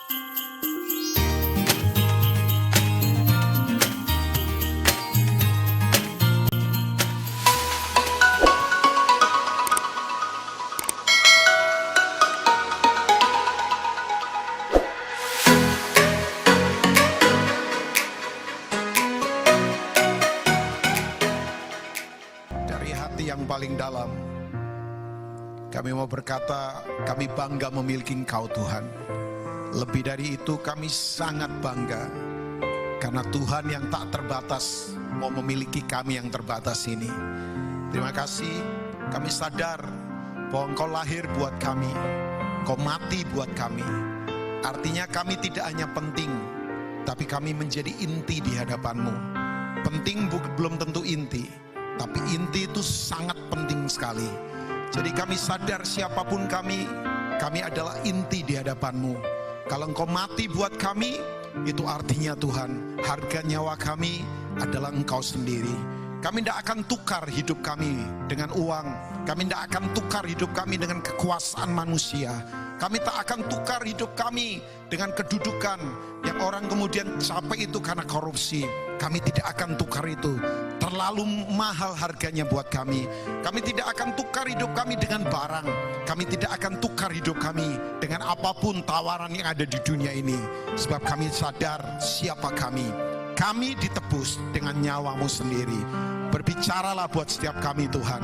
Yang paling dalam, kami mau berkata, kami bangga memiliki Engkau Tuhan. Lebih dari itu, kami sangat bangga karena Tuhan yang tak terbatas mau memiliki kami yang terbatas ini. Terima kasih, kami sadar bahwa Engkau lahir buat kami, Engkau mati buat kami. Artinya kami tidak hanya penting, tapi kami menjadi inti di hadapan-Mu. Penting belum tentu inti, tapi inti itu sangat penting sekali. Jadi kami sadar siapapun kami adalah inti di hadapan-Mu. Kalau Engkau mati buat kami, itu artinya Tuhan, harga nyawa kami adalah Engkau sendiri. Kami tidak akan tukar hidup kami dengan uang. Kami tidak akan tukar hidup kami dengan kekuasaan manusia. Kami tak akan tukar hidup kami dengan kedudukan yang orang kemudian capek itu karena korupsi. Kami tidak akan tukar itu. Terlalu mahal harganya buat kami. Kami tidak akan tukar hidup kami dengan barang. Kami tidak akan tukar hidup kami dengan apapun tawaran yang ada di dunia ini. Sebab kami sadar siapa kami. Kami ditebus dengan nyawa-Mu sendiri. Berbicaralah buat setiap kami Tuhan.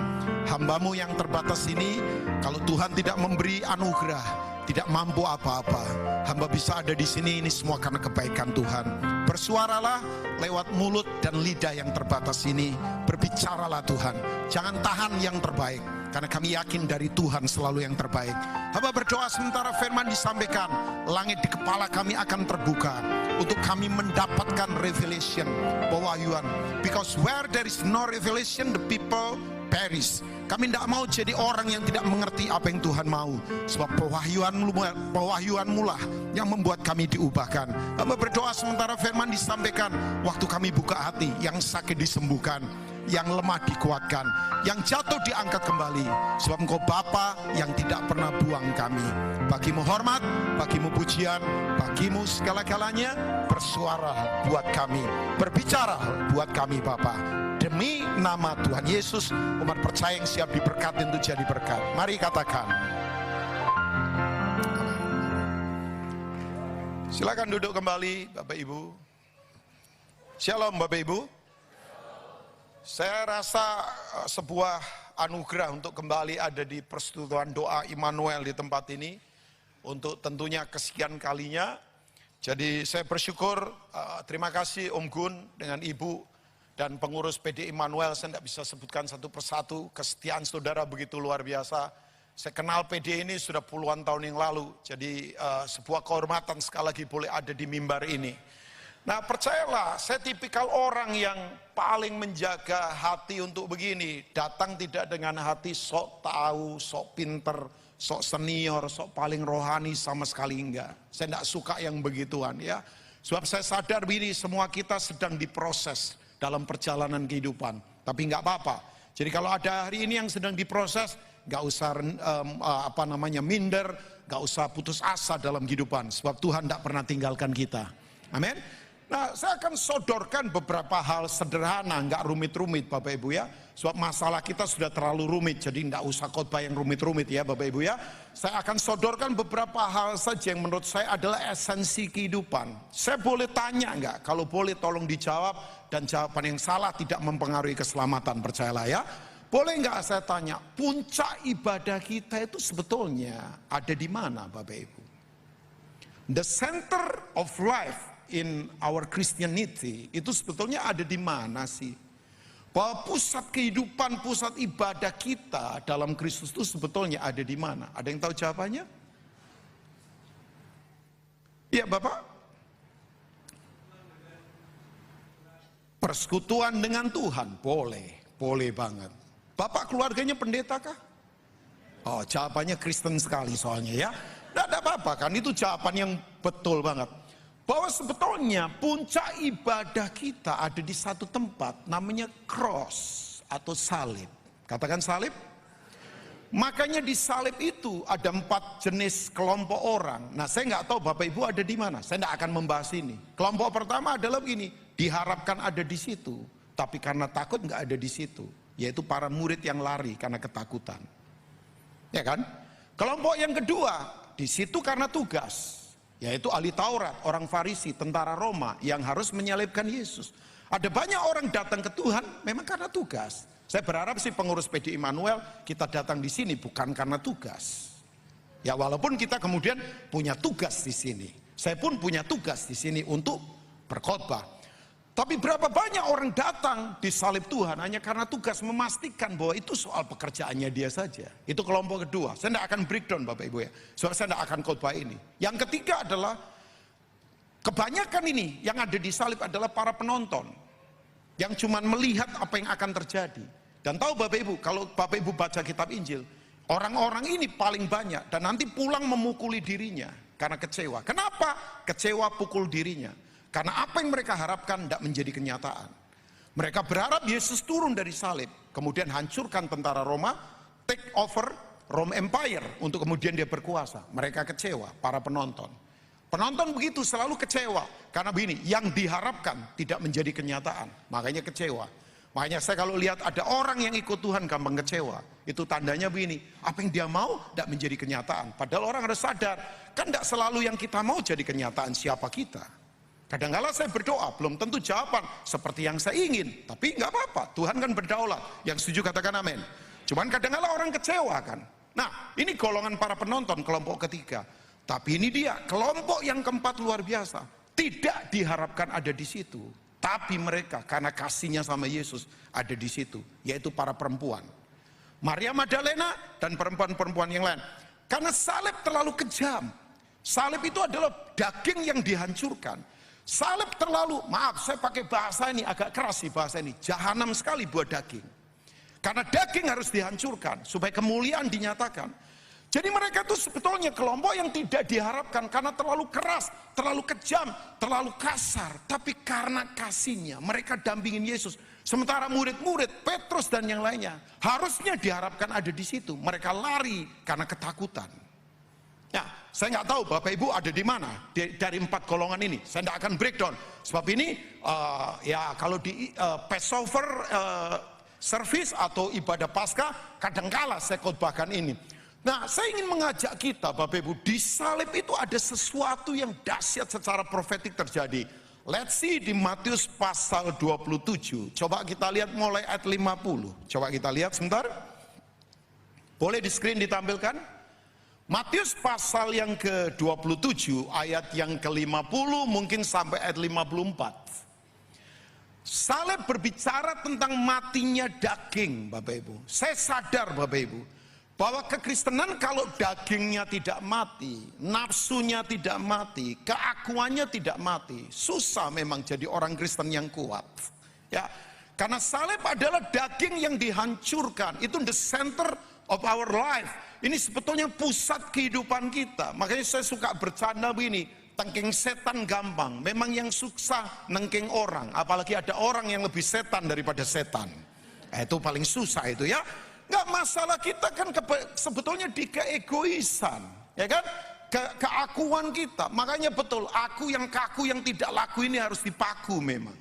Hamba-Mu yang terbatas ini, kalau Tuhan tidak memberi anugerah, tidak mampu apa-apa. Hamba bisa ada di sini, ini semua karena kebaikan Tuhan. Bersuaralah lewat mulut dan lidah yang terbatas ini. Berbicaralah Tuhan. Jangan tahan yang terbaik, karena kami yakin dari Tuhan selalu yang terbaik. Hamba berdoa sementara firman disampaikan, langit di kepala kami akan terbuka untuk kami mendapatkan revelation, pewahyuan. Because where there is no revelation, the people perish. Kami tidak mau jadi orang yang tidak mengerti apa yang Tuhan mau. Sebab pewahyuan-Mu lah yang membuat kami diubahkan. Hamba berdoa sementara firman disampaikan, waktu kami buka hati, yang sakit disembuhkan, yang lemah dikuatkan, yang jatuh diangkat kembali. Sebab Engkau Bapa yang tidak pernah buang kami. Bagi-Mu hormat, bagi-Mu pujian, bagi-Mu segala-galanya. Bersuara buat kami, berbicara buat kami Bapa. Demi nama Tuhan Yesus, umat percaya yang siap diberkati untuk jadi berkat. Mari katakan. Silakan duduk kembali Bapak Ibu. Shalom Bapak Ibu. Saya rasa sebuah anugerah untuk kembali ada di persekutuan doa Immanuel di tempat ini. Untuk tentunya kesekian kalinya. Jadi saya bersyukur, terima kasih Om Gun dengan Ibu dan pengurus PD Immanuel. Saya tidak bisa sebutkan satu persatu, kesetiaan saudara begitu luar biasa. Saya kenal PD ini sudah puluhan tahun yang lalu. Jadi sebuah kehormatan sekali lagi boleh ada di mimbar ini. Nah percayalah, saya tipikal orang yang paling menjaga hati untuk begini. Datang tidak dengan hati sok tahu, sok pinter, sok senior, sok paling rohani, sama sekali enggak. Saya tidak suka yang begituan ya. Sebab saya sadar begini, semua kita sedang diproses dalam perjalanan kehidupan. Tapi enggak apa-apa. Jadi kalau ada hari ini yang sedang diproses, enggak usah minder, enggak usah putus asa dalam kehidupan. Sebab Tuhan tidak pernah tinggalkan kita. Amin. Nah, saya akan sodorkan beberapa hal sederhana, enggak rumit-rumit Bapak Ibu ya. Sebab masalah kita sudah terlalu rumit, jadi enggak usah khotbah yang rumit-rumit ya Bapak Ibu ya. Saya akan sodorkan beberapa hal saja yang menurut saya adalah esensi kehidupan. Saya boleh tanya enggak? Kalau boleh tolong dijawab, dan jawaban yang salah tidak mempengaruhi keselamatan, percayalah ya. Boleh enggak saya tanya, puncak ibadah kita itu sebetulnya ada di mana Bapak Ibu? The center of life in our Christianity itu sebetulnya ada di mana sih? Bahwa pusat kehidupan, pusat ibadah kita dalam Kristus itu sebetulnya ada di mana? Ada yang tahu jawabannya? Iya Bapak? Persekutuan dengan Tuhan, boleh banget. Bapak keluarganya pendeta kah? Oh, jawabannya Kristen sekali soalnya ya. Tidak ada apa-apa kan, itu jawaban yang betul banget. Bahwa sebetulnya puncak ibadah kita ada di satu tempat namanya cross atau salib. Katakan salib. Makanya di salib itu ada 4 jenis kelompok orang. Nah, saya nggak tahu Bapak Ibu ada di mana. Saya nggak akan membahas ini. Kelompok pertama adalah begini, diharapkan ada di situ, tapi karena takut nggak ada di situ. Yaitu para murid yang lari karena ketakutan. Ya kan? Kelompok yang kedua, di situ karena tugas. Yaitu ahli Taurat, orang Farisi, tentara Roma yang harus menyalibkan Yesus. Ada banyak orang datang ke Tuhan memang karena tugas. Saya berharap sih pengurus PD Immanuel kita datang di sini bukan karena tugas. Ya walaupun kita kemudian punya tugas di sini. Saya pun punya tugas di sini untuk berkhotbah. Tapi berapa banyak orang datang di salib Tuhan hanya karena tugas, memastikan bahwa itu soal pekerjaannya dia saja. Itu kelompok kedua. Saya tidak akan breakdown Bapak Ibu ya. Soalnya saya tidak akan khotbah ini. Yang ketiga adalah kebanyakan ini yang ada di salib adalah para penonton. Yang cuma melihat apa yang akan terjadi. Dan tahu Bapak Ibu, kalau Bapak Ibu baca kitab Injil, orang-orang ini paling banyak dan nanti pulang memukuli dirinya karena kecewa. Kenapa? Kecewa pukul dirinya. Karena apa yang mereka harapkan tidak menjadi kenyataan. Mereka berharap Yesus turun dari salib, kemudian hancurkan tentara Roma, take over Rome Empire untuk kemudian dia berkuasa. Mereka kecewa, para penonton. Penonton begitu selalu kecewa karena begini, yang diharapkan tidak menjadi kenyataan, makanya kecewa. Makanya saya kalau lihat ada orang yang ikut Tuhan gampang kecewa, itu tandanya begini, apa yang dia mau tidak menjadi kenyataan. Padahal orang harus sadar, kan tidak selalu yang kita mau jadi kenyataan siapa kita. Kadang-kala saya berdoa, belum tentu jawaban seperti yang saya ingin, tapi nggak apa-apa, Tuhan kan berdaulat. Yang setuju katakan amin. Cuman kadang-kala orang kecewa kan. Nah, ini golongan para penonton, kelompok ketiga. Tapi ini dia, kelompok yang keempat luar biasa. Tidak diharapkan ada di situ. Tapi mereka karena kasihnya sama Yesus ada di situ. Yaitu para perempuan. Maria Magdalena dan perempuan-perempuan yang lain. Karena salib terlalu kejam. Salib itu adalah daging yang dihancurkan. Salib terlalu, maaf saya pakai bahasa ini agak keras sih bahasa ini. Jahanam sekali buat daging. Karena daging harus dihancurkan supaya kemuliaan dinyatakan. Jadi mereka itu sebetulnya kelompok yang tidak diharapkan karena terlalu keras, terlalu kejam, terlalu kasar. Tapi karena kasihnya mereka dampingin Yesus. Sementara murid-murid, Petrus dan yang lainnya harusnya diharapkan ada di situ. Mereka lari karena ketakutan. Ya, saya nggak tahu Bapak Ibu ada di mana dari 4 golongan ini. Saya tidak akan breakdown. Sebab ini ya kalau di Passover service atau ibadah Paskah kadangkala saya khotbahkan ini. Nah, saya ingin mengajak kita Bapak Ibu, di salib itu ada sesuatu yang dahsyat secara profetik terjadi. Let's see di Matius pasal 27. Coba kita lihat mulai ayat 50. Coba kita lihat sebentar. Boleh di screen ditampilkan? Matius pasal yang ke-27 ayat yang ke-50 mungkin sampai ayat 54. Salib berbicara tentang matinya daging Bapak Ibu. Saya sadar Bapak Ibu bahwa kekristenan kalau dagingnya tidak mati, nafsunya tidak mati, keakuannya tidak mati, susah memang jadi orang Kristen yang kuat. Ya, karena salib adalah daging yang dihancurkan. Itu the center of our life. Ini sebetulnya pusat kehidupan kita. Makanya saya suka bercanda begini, tengking setan gampang. Memang yang susah nengking orang, apalagi ada orang yang lebih setan daripada setan. Itu paling susah itu ya. Nggak masalah kita kan sebetulnya di keegoisan, ya kan? Keakuan kita. Makanya betul, aku yang kaku yang tidak laku ini harus dipaku memang.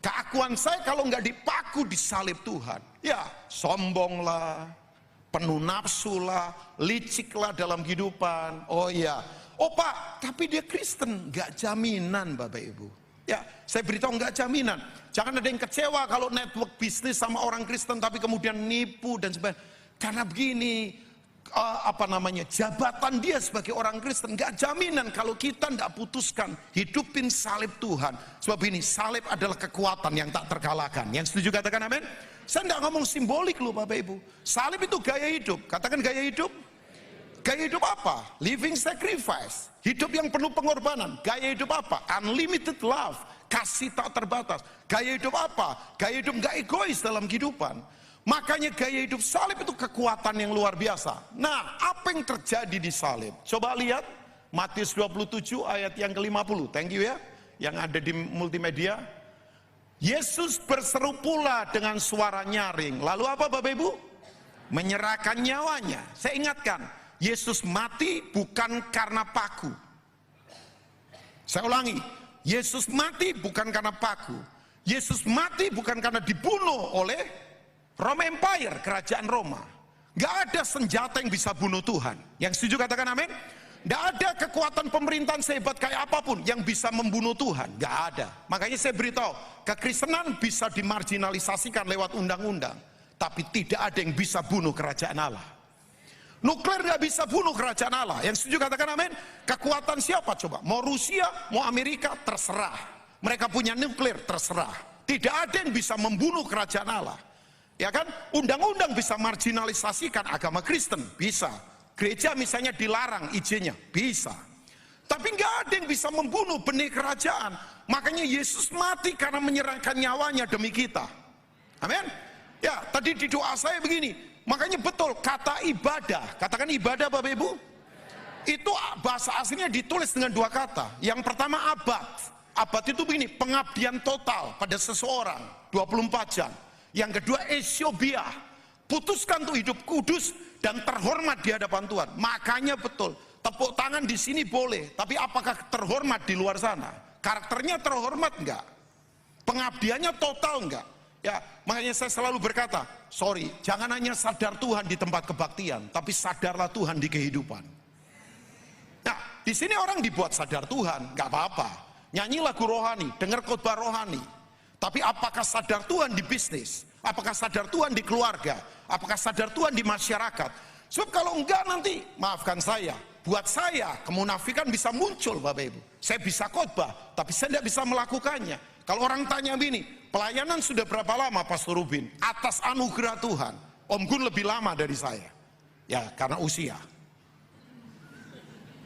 Keakuan saya kalau nggak dipaku disalib Tuhan, ya sombong lah, penuh nafsu lah, licik lah dalam kehidupan. Oh iya, oh Pak, tapi dia Kristen, nggak jaminan Bapak Ibu. Ya, saya beritahu nggak jaminan. Jangan ada yang kecewa kalau network bisnis sama orang Kristen tapi kemudian nipu dan sebagainya. Karena begini, jabatan dia sebagai orang Kristen nggak jaminan kalau kita nggak putuskan hidupin salib Tuhan. Sebab ini salib adalah kekuatan yang tak terkalahkan. Yang setuju katakan amin. Saya nggak ngomong simbolik loh Bapak Ibu. Salib itu gaya hidup. Katakan gaya hidup. Gaya hidup apa? Living sacrifice. Hidup yang penuh pengorbanan. Gaya hidup apa? Unlimited love. Kasih tak terbatas. Gaya hidup apa? Gaya hidup gak egois dalam kehidupan. Makanya gaya hidup salib itu kekuatan yang luar biasa. Nah, apa yang terjadi di salib? Coba lihat Matius 27 ayat yang ke-50. Thank you ya. Yang ada di multimedia. Yesus berseru pula dengan suara nyaring. Lalu apa Bapak Ibu? menyerahkan nyawanya. Saya ingatkan, Yesus mati bukan karena paku. Saya ulangi, Yesus mati bukan karena paku. Yesus mati bukan karena dibunuh oleh Roma Empire, kerajaan Roma. Gak ada senjata yang bisa bunuh Tuhan. Yang setuju katakan amin. Gak ada kekuatan pemerintahan sehebat kayak apapun yang bisa membunuh Tuhan. Gak ada. Makanya saya beritahu, kekristenan bisa dimarginalisasikan lewat undang-undang, tapi tidak ada yang bisa bunuh kerajaan Allah. Nuklir gak bisa bunuh kerajaan Allah. Yang setuju katakan amin. Kekuatan siapa coba? Mau Rusia, mau Amerika, terserah. Mereka punya nuklir, terserah. Tidak ada yang bisa membunuh kerajaan Allah. Ya kan? Undang-undang bisa marginalisasikan agama Kristen, bisa. Gereja misalnya dilarang izinnya, bisa. Tapi nggak ada yang bisa membunuh benih kerajaan. Makanya Yesus mati karena menyerahkan nyawanya demi kita. Amin. Ya, tadi di doa saya begini. Makanya betul, kata ibadah, katakan ibadah Bapak Ibu, itu bahasa aslinya ditulis dengan dua kata. Yang pertama abad. Abad itu begini, pengabdian total pada seseorang 24 jam. Yang kedua esiobiah, putuskan untuk hidup kudus dan terhormat di hadapan Tuhan. Makanya betul, tepuk tangan di sini boleh, tapi apakah terhormat di luar sana? Karakternya terhormat enggak? Pengabdiannya total enggak? Ya, makanya saya selalu berkata, sorry, jangan hanya sadar Tuhan di tempat kebaktian, tapi sadarlah Tuhan di kehidupan. Nah, di sini orang dibuat sadar Tuhan, nggak apa-apa. Nyanyi lagu rohani, dengar khotbah rohani. Tapi apakah sadar Tuhan di bisnis? Apakah sadar Tuhan di keluarga? Apakah sadar Tuhan di masyarakat? Sebab kalau enggak nanti, maafkan saya, buat saya kemunafikan bisa muncul Bapak Ibu. Saya bisa khotbah, tapi saya tidak bisa melakukannya. Kalau orang tanya begini, pelayanan sudah berapa lama Pastor Rubin? Atas anugerah Tuhan, Om Gun lebih lama dari saya. Ya, karena usia.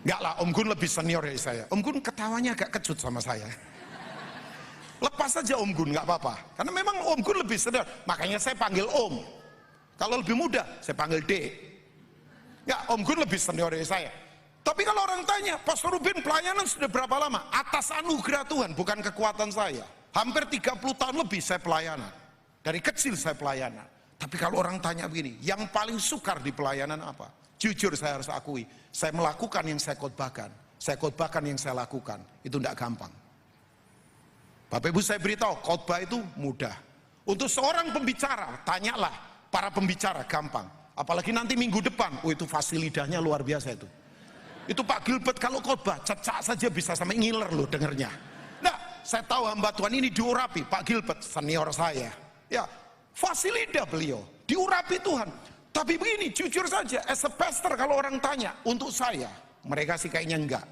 Enggak lah, Om Gun lebih senior dari saya. Om Gun ketawanya agak kecut sama saya. Lepas saja Om Gun, nggak apa-apa. Karena memang Om Gun lebih senior. Makanya saya panggil Om. Kalau lebih muda, saya panggil D. Ya, Om Gun lebih senior dari saya. Tapi kalau orang tanya, Pastor Rubin pelayanan sudah berapa lama? Atas anugerah Tuhan, bukan kekuatan saya. Hampir 30 tahun lebih saya pelayanan. Dari kecil saya pelayanan. Tapi kalau orang tanya begini, yang paling sukar di pelayanan apa? Jujur saya harus akui, saya melakukan yang saya khotbahkan. Saya khotbahkan yang saya lakukan. Itu tidak gampang. Bapak Ibu saya beritahu, khotbah itu mudah. Untuk seorang pembicara, tanyalah para pembicara, gampang. Apalagi nanti minggu depan, oh itu fasilitanya luar biasa itu. Itu Pak Gilbert kalau khotbah, cecak saja bisa sampai ngiler loh dengernya. Nah, saya tahu hamba Tuhan ini diurapi, Pak Gilbert senior saya. Ya, fasilita beliau, diurapi Tuhan. Tapi begini, jujur saja, as a pastor kalau orang tanya, untuk saya, mereka sih kayaknya enggak.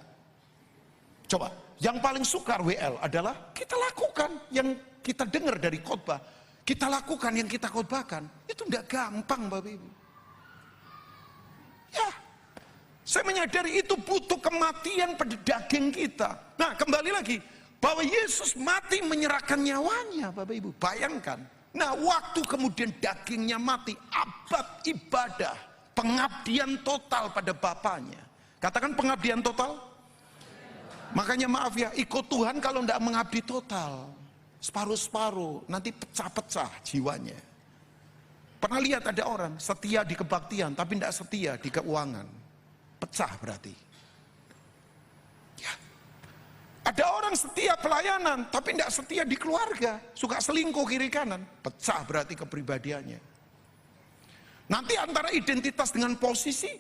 Coba, yang paling sukar WL adalah kita lakukan yang kita dengar dari khotbah. Kita lakukan yang kita khotbahkan. Itu enggak gampang Bapak Ibu. Ya, saya menyadari itu butuh kematian pada daging kita. Nah, kembali lagi, bahwa Yesus mati menyerahkan nyawanya Bapak Ibu. Bayangkan. Nah, waktu kemudian dagingnya mati, abad ibadah, pengabdian total pada Bapaknya. Katakan pengabdian total. Makanya maaf ya, ikut Tuhan kalau tidak mengabdi total, separuh-separuh, nanti pecah-pecah jiwanya. Pernah lihat ada orang setia di kebaktian, tapi tidak setia di keuangan. Pecah berarti. Ya. Ada orang setia pelayanan, tapi tidak setia di keluarga. Suka selingkuh kiri kanan. Pecah berarti kepribadiannya. Nanti antara identitas dengan posisi,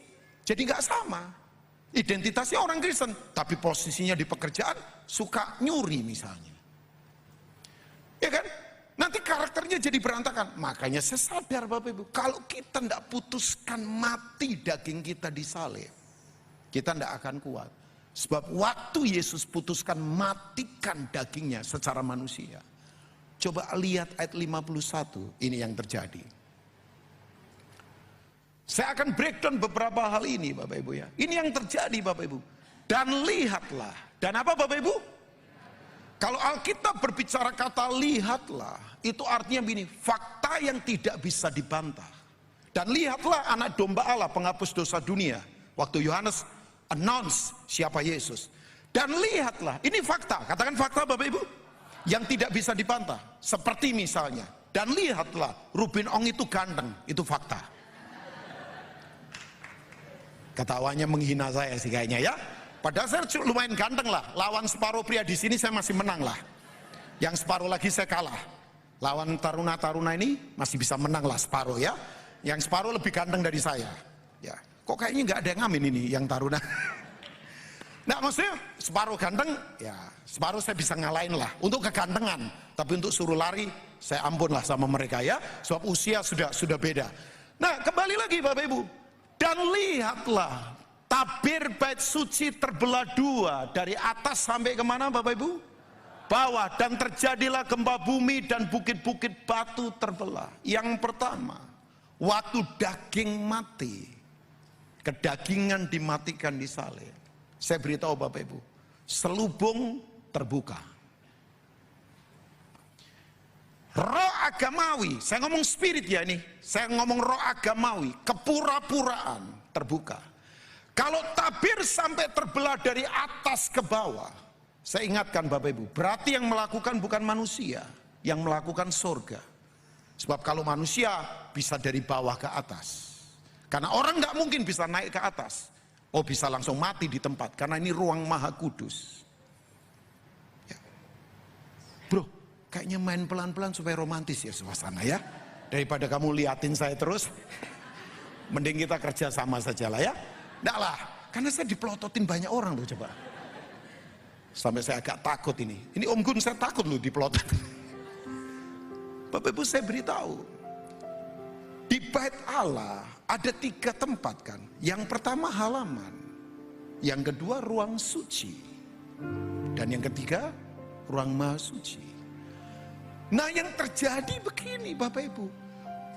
jadi nggak sama. Identitasnya orang Kristen, tapi posisinya di pekerjaan, suka nyuri misalnya. Ya kan? Nanti karakternya jadi berantakan. Makanya saya sadar Bapak Ibu, kalau kita tidak putuskan mati daging kita disalib, kita tidak akan kuat. Sebab waktu Yesus putuskan matikan dagingnya secara manusia. Coba lihat ayat 51, ini yang terjadi. Saya akan breakdown beberapa hal ini Bapak Ibu ya. Ini yang terjadi Bapak Ibu. Dan lihatlah. Dan apa Bapak Ibu? Kalau Alkitab berbicara kata lihatlah, itu artinya begini, fakta yang tidak bisa dibantah. Dan lihatlah anak domba Allah penghapus dosa dunia. Waktu Yohanes announce siapa Yesus. Dan lihatlah, ini fakta, katakan fakta Bapak Ibu, yang tidak bisa dibantah. Seperti misalnya, dan lihatlah Rubin Ong itu ganteng, itu fakta. Ketawanya menghina saya sih kayaknya ya. Padahal saya lumayan ganteng lah. Lawan separuh pria di sini saya masih menang lah. Yang separuh lagi saya kalah. Lawan taruna-taruna ini masih bisa menang lah separuh ya. Yang separuh lebih ganteng dari saya. Ya, kok kayaknya nggak ada yang ngamin ini yang taruna. Nah maksudnya separuh ganteng, ya separuh saya bisa ngalahin lah. Untuk kegantengan, tapi untuk suruh lari, saya ampun lah sama mereka ya. Sebab usia sudah beda. Nah kembali lagi Bapak Ibu. Dan lihatlah, tabir bait suci terbelah dua. Dari atas sampai kemana Bapak Ibu? Bawah. Dan terjadilah gempa bumi dan bukit-bukit batu terbelah. Yang pertama, waktu daging mati, kedagingan dimatikan di salib. Saya beritahu Bapak Ibu, selubung terbuka. Roh agamawi, saya ngomong spirit ya ini, saya ngomong roh agamawi, kepura-puraan terbuka. Kalau tabir sampai terbelah dari atas ke bawah, saya ingatkan Bapak Ibu, berarti yang melakukan bukan manusia, yang melakukan surga. Sebab kalau manusia bisa dari bawah ke atas, karena orang nggak mungkin bisa naik ke atas. Oh bisa langsung mati di tempat, karena ini ruang maha kudus ya. Bro, kayaknya main pelan-pelan supaya romantis ya suasana ya. Daripada kamu liatin saya terus, mending kita kerja sama saja lah ya. Nggak lah, karena saya dipelototin banyak orang loh coba. Sampai saya agak takut ini. Ini Om Gun saya takut loh dipelotot. Bapak Ibu saya beritahu, di bait Allah ada 3 tempat kan. Yang pertama halaman, yang kedua ruang suci, dan yang ketiga ruang maha suci. Nah yang terjadi begini Bapak Ibu,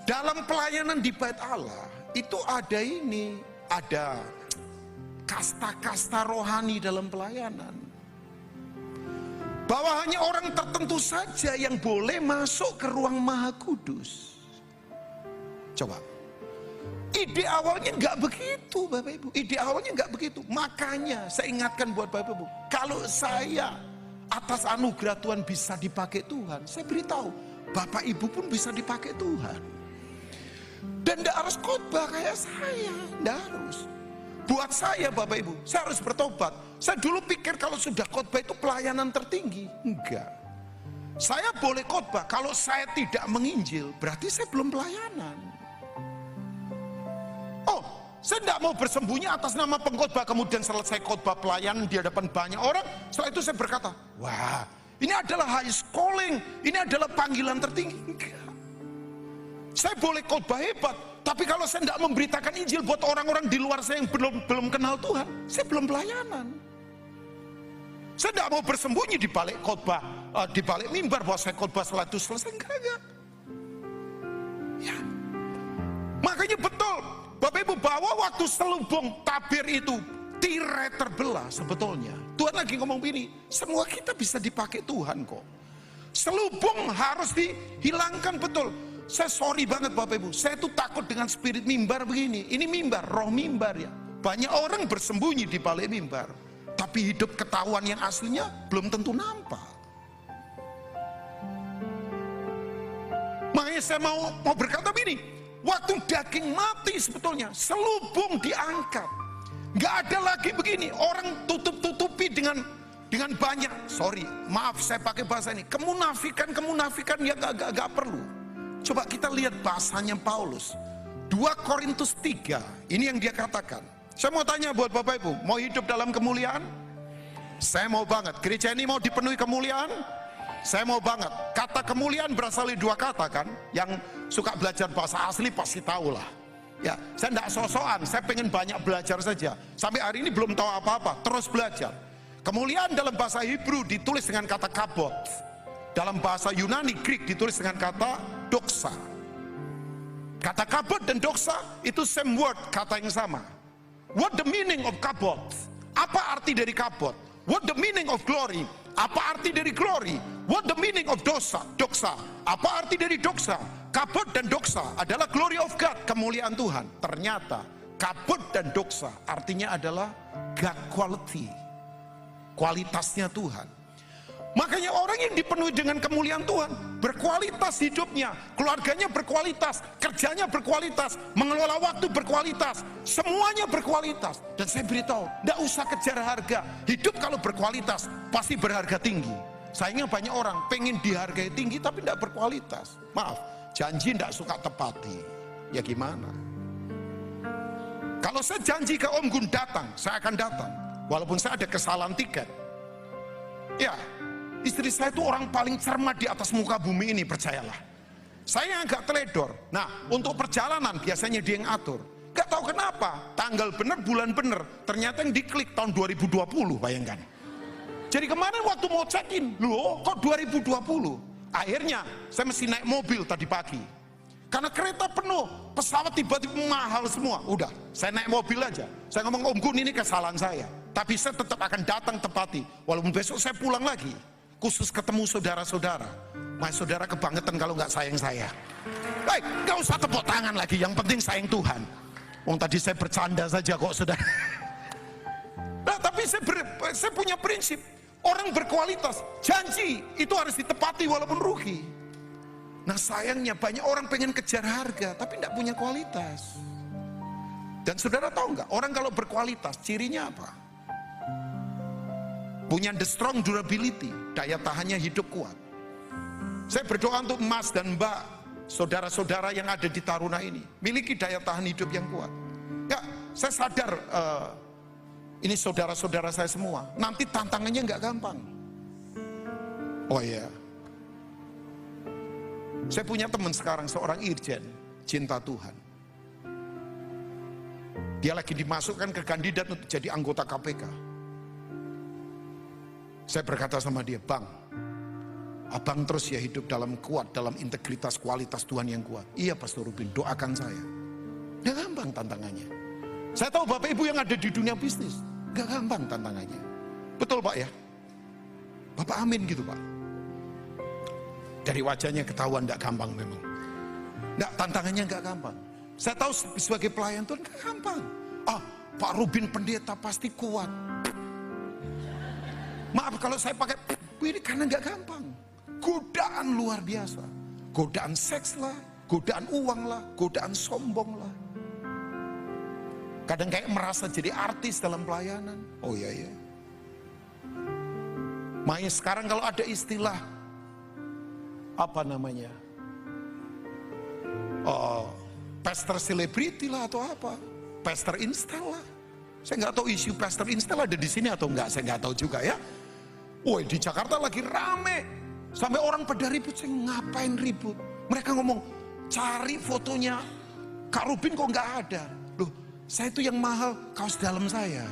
dalam pelayanan di bait Allah itu ada ini, ada kasta-kasta rohani dalam pelayanan, bahwa hanya orang tertentu saja yang boleh masuk ke ruang maha kudus. Coba, ide awalnya nggak begitu Bapak Ibu, ide awalnya nggak begitu. Makanya saya ingatkan buat Bapak Ibu, kalau saya atas anugerah Tuhan bisa dipakai Tuhan, saya beritahu Bapak Ibu pun bisa dipakai Tuhan. Dan tidak harus khotbah kayak saya, tidak harus. Buat saya Bapak Ibu, saya harus bertobat. Saya dulu pikir kalau sudah khotbah itu pelayanan tertinggi, enggak. Saya boleh khotbah, kalau saya tidak menginjil berarti saya belum pelayanan. Oh, saya tidak mau bersembunyi atas nama pengkhotbah, kemudian selesai khotbah pelayanan di hadapan banyak orang, setelah itu saya berkata, wah ini adalah high calling, ini adalah panggilan tertinggi. Enggak. Saya boleh khotbah hebat, tapi kalau saya tidak memberitakan Injil buat orang-orang di luar saya yang belum kenal Tuhan, saya belum pelayanan. Saya tidak mau bersembunyi di balik khotbah, di balik mimbar bahwa saya khotbah setelah itu selesai, enggak. Ya. Makanya betul Bapak Ibu, bahwa waktu selubung tabir itu tirai terbelah, sebetulnya Tuhan lagi ngomong begini, semua kita bisa dipakai Tuhan kok. Selubung harus dihilangkan, betul. Saya sorry banget Bapak Ibu, saya tuh takut dengan spirit mimbar begini. Ini mimbar, roh mimbar ya. Banyak orang bersembunyi di balik mimbar, tapi hidup ketahuan yang aslinya belum tentu nampak. Makanya saya mau berkata begini, waktu daging mati sebetulnya selubung diangkat, nggak ada lagi begini orang tutup-tutupi dengan banyak, sorry maaf saya pakai bahasa ini, kemunafikan yang gak perlu. Coba kita lihat bahasanya Paulus 2 Korintus 3, ini yang dia katakan. Saya mau tanya buat Bapak Ibu, mau hidup dalam kemuliaan? Saya mau banget. Gereja ini mau dipenuhi kemuliaan? Saya mau banget. Kata kemuliaan berasal dari 2 kata kan. Yang suka belajar bahasa asli pasti tahu lah. Ya, saya tidak sosokan, saya pengen banyak belajar saja. Sampai hari ini belum tahu apa-apa, terus belajar. Kemuliaan dalam bahasa Hebrew ditulis dengan kata kabot. Dalam bahasa Yunani Greek ditulis dengan kata doxa. Kata kabot dan doxa itu same word, kata yang sama. What the meaning of kabot? Apa arti dari kabot? What the meaning of glory? Apa arti dari glory? What the meaning of doxa? Apa arti dari doxa? Kabut dan doxa adalah glory of God, kemuliaan Tuhan. Ternyata kabut dan doxa artinya adalah God quality, kualitasnya Tuhan. Makanya orang yang dipenuhi dengan kemuliaan Tuhan, berkualitas hidupnya, keluarganya berkualitas, kerjanya berkualitas, mengelola waktu berkualitas, semuanya berkualitas. Dan saya beritahu, tidak usah kejar harga. Hidup kalau berkualitas, pasti berharga tinggi. Sayangnya banyak orang pengen dihargai tinggi tapi tidak berkualitas. Maaf, janji tidak suka tepati. Ya gimana? Kalau saya janji ke Om Gun datang, saya akan datang. Walaupun saya ada kesalahan tiket. Ya, istri saya itu orang paling cermat di atas muka bumi ini, percayalah. Saya agak teledor. Nah, untuk perjalanan biasanya dia yang atur. Gak tahu kenapa, tanggal bener, bulan bener, ternyata yang diklik tahun 2020, bayangkan. Jadi kemarin waktu mau check-in, loh kok 2020? Akhirnya saya mesti naik mobil tadi pagi. Karena kereta penuh, pesawat tiba-tiba mahal semua. Udah, saya naik mobil aja. Saya ngomong, Om Gun, ini kesalahan saya. Tapi saya tetap akan datang tepati. Walaupun besok saya pulang lagi. Khusus ketemu saudara-saudara. Mas saudara kebangetan kalau nggak sayang saya. Baik, nggak usah tepuk tangan lagi. Yang penting sayang Tuhan. Tadi saya bercanda saja kok, saudara. Nah, tapi saya punya prinsip. Orang berkualitas, janji itu harus ditepati walaupun rugi. Nah sayangnya banyak orang pengen kejar harga, tapi tidak punya kualitas. Dan saudara tahu nggak, orang kalau berkualitas, cirinya apa? Punya the strong durability, daya tahannya hidup kuat. Saya berdoa untuk Mas dan Mbak, saudara-saudara yang ada di Taruna ini, miliki daya tahan hidup yang kuat. Ya, saya sadar ini saudara-saudara saya semua, nanti tantangannya nggak gampang. Oh iya, saya punya teman sekarang seorang irjen, cinta Tuhan. Dia lagi dimasukkan ke kandidat untuk jadi anggota KPK. Saya berkata sama dia, Bang, abang terus ya hidup dalam kuat, dalam integritas kualitas Tuhan yang kuat. Iya Pastor Rubin, doakan saya. Gak gampang tantangannya. Saya tahu Bapak Ibu yang ada di dunia bisnis, gak gampang tantangannya. Betul Pak ya? Bapak amin gitu Pak. Dari wajahnya ketahuan gak gampang memang. Gak, tantangannya gak gampang. Saya tahu sebagai pelayan Tuhan gak gampang. Pak Rubin pendeta pasti kuat. Maaf kalau saya pakai ini karena gak gampang. Godaan luar biasa. Godaan seks lah, godaan uang lah, godaan sombong lah. Kadang kayak merasa jadi artis dalam pelayanan. Oh iya iya. Makanya sekarang kalau ada istilah apa namanya, pastor selebriti lah atau apa, pastor install lah. Saya nggak tahu isu pastor install ada di sini atau enggak, saya nggak tahu juga ya. Woi di Jakarta lagi rame, sampai orang pada ribut. Saya ngapain ribut? Mereka ngomong cari fotonya Kak Rubin kok nggak ada. Loh, saya itu yang mahal kaos dalam saya.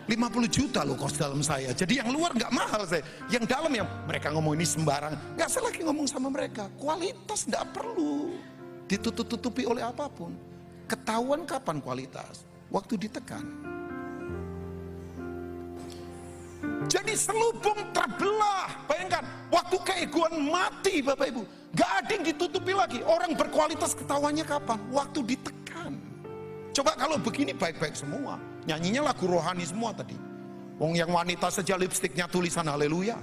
50 juta loh kaos dalam saya. Jadi yang luar nggak mahal saya. Yang dalam yang mereka ngomong ini sembarang. Nggak saya lagi ngomong sama mereka. Kualitas nggak perlu ditutup-tutupi oleh apapun. Ketahuan kapan kualitas? Waktu ditekan. Jadi selubung terbelah. Bayangkan, waktu keegoan mati Bapak Ibu. Gak ada yang ditutupi lagi. Orang berkualitas ketahuannya kapan? Waktu ditekan. Coba kalau begini baik-baik semua. Nyanyinya lagu rohani semua tadi. Wong yang wanita saja lipstiknya tulisan haleluya.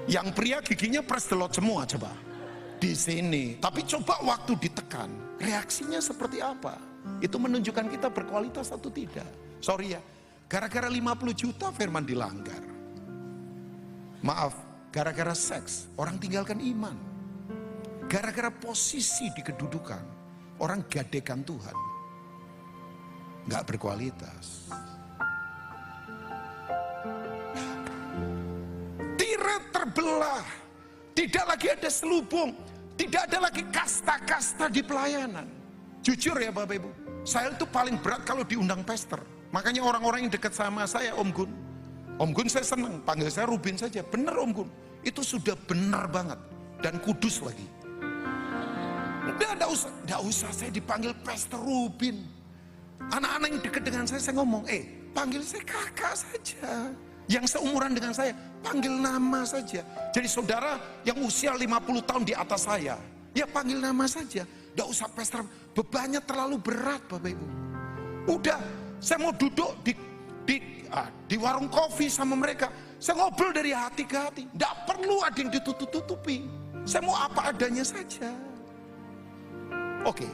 Yang pria giginya press the Lord semua coba. Di sini. Tapi coba waktu ditekan. Reaksinya seperti apa? Itu menunjukkan kita berkualitas atau tidak. Sorry ya, gara-gara 50 juta firman dilanggar. Maaf, gara-gara seks orang tinggalkan iman. Gara-gara posisi di kedudukan orang gadekan Tuhan. Gak berkualitas. Tirai terbelah. Tidak lagi ada selubung. Tidak ada lagi kasta-kasta di pelayanan. Jujur ya Bapak Ibu, saya itu paling berat kalau diundang pastor. Makanya orang-orang yang dekat sama saya, Om Gun. Om Gun saya senang, panggil saya Rubin saja. Bener Om Gun, itu sudah benar banget. Dan kudus lagi. Udah, enggak usah saya dipanggil Pastor Rubin. Anak-anak yang dekat dengan saya ngomong, panggil saya kakak saja. Yang seumuran dengan saya, panggil nama saja. Jadi saudara yang usia 50 tahun di atas saya, ya panggil nama saja. Enggak usah pastor, bebannya terlalu berat Bapak Ibu. Udah, saya mau duduk di di warung kopi sama mereka. Saya ngobrol dari hati ke hati. Tidak perlu ada yang ditutup-tutupi. Saya mau apa adanya saja. Oke,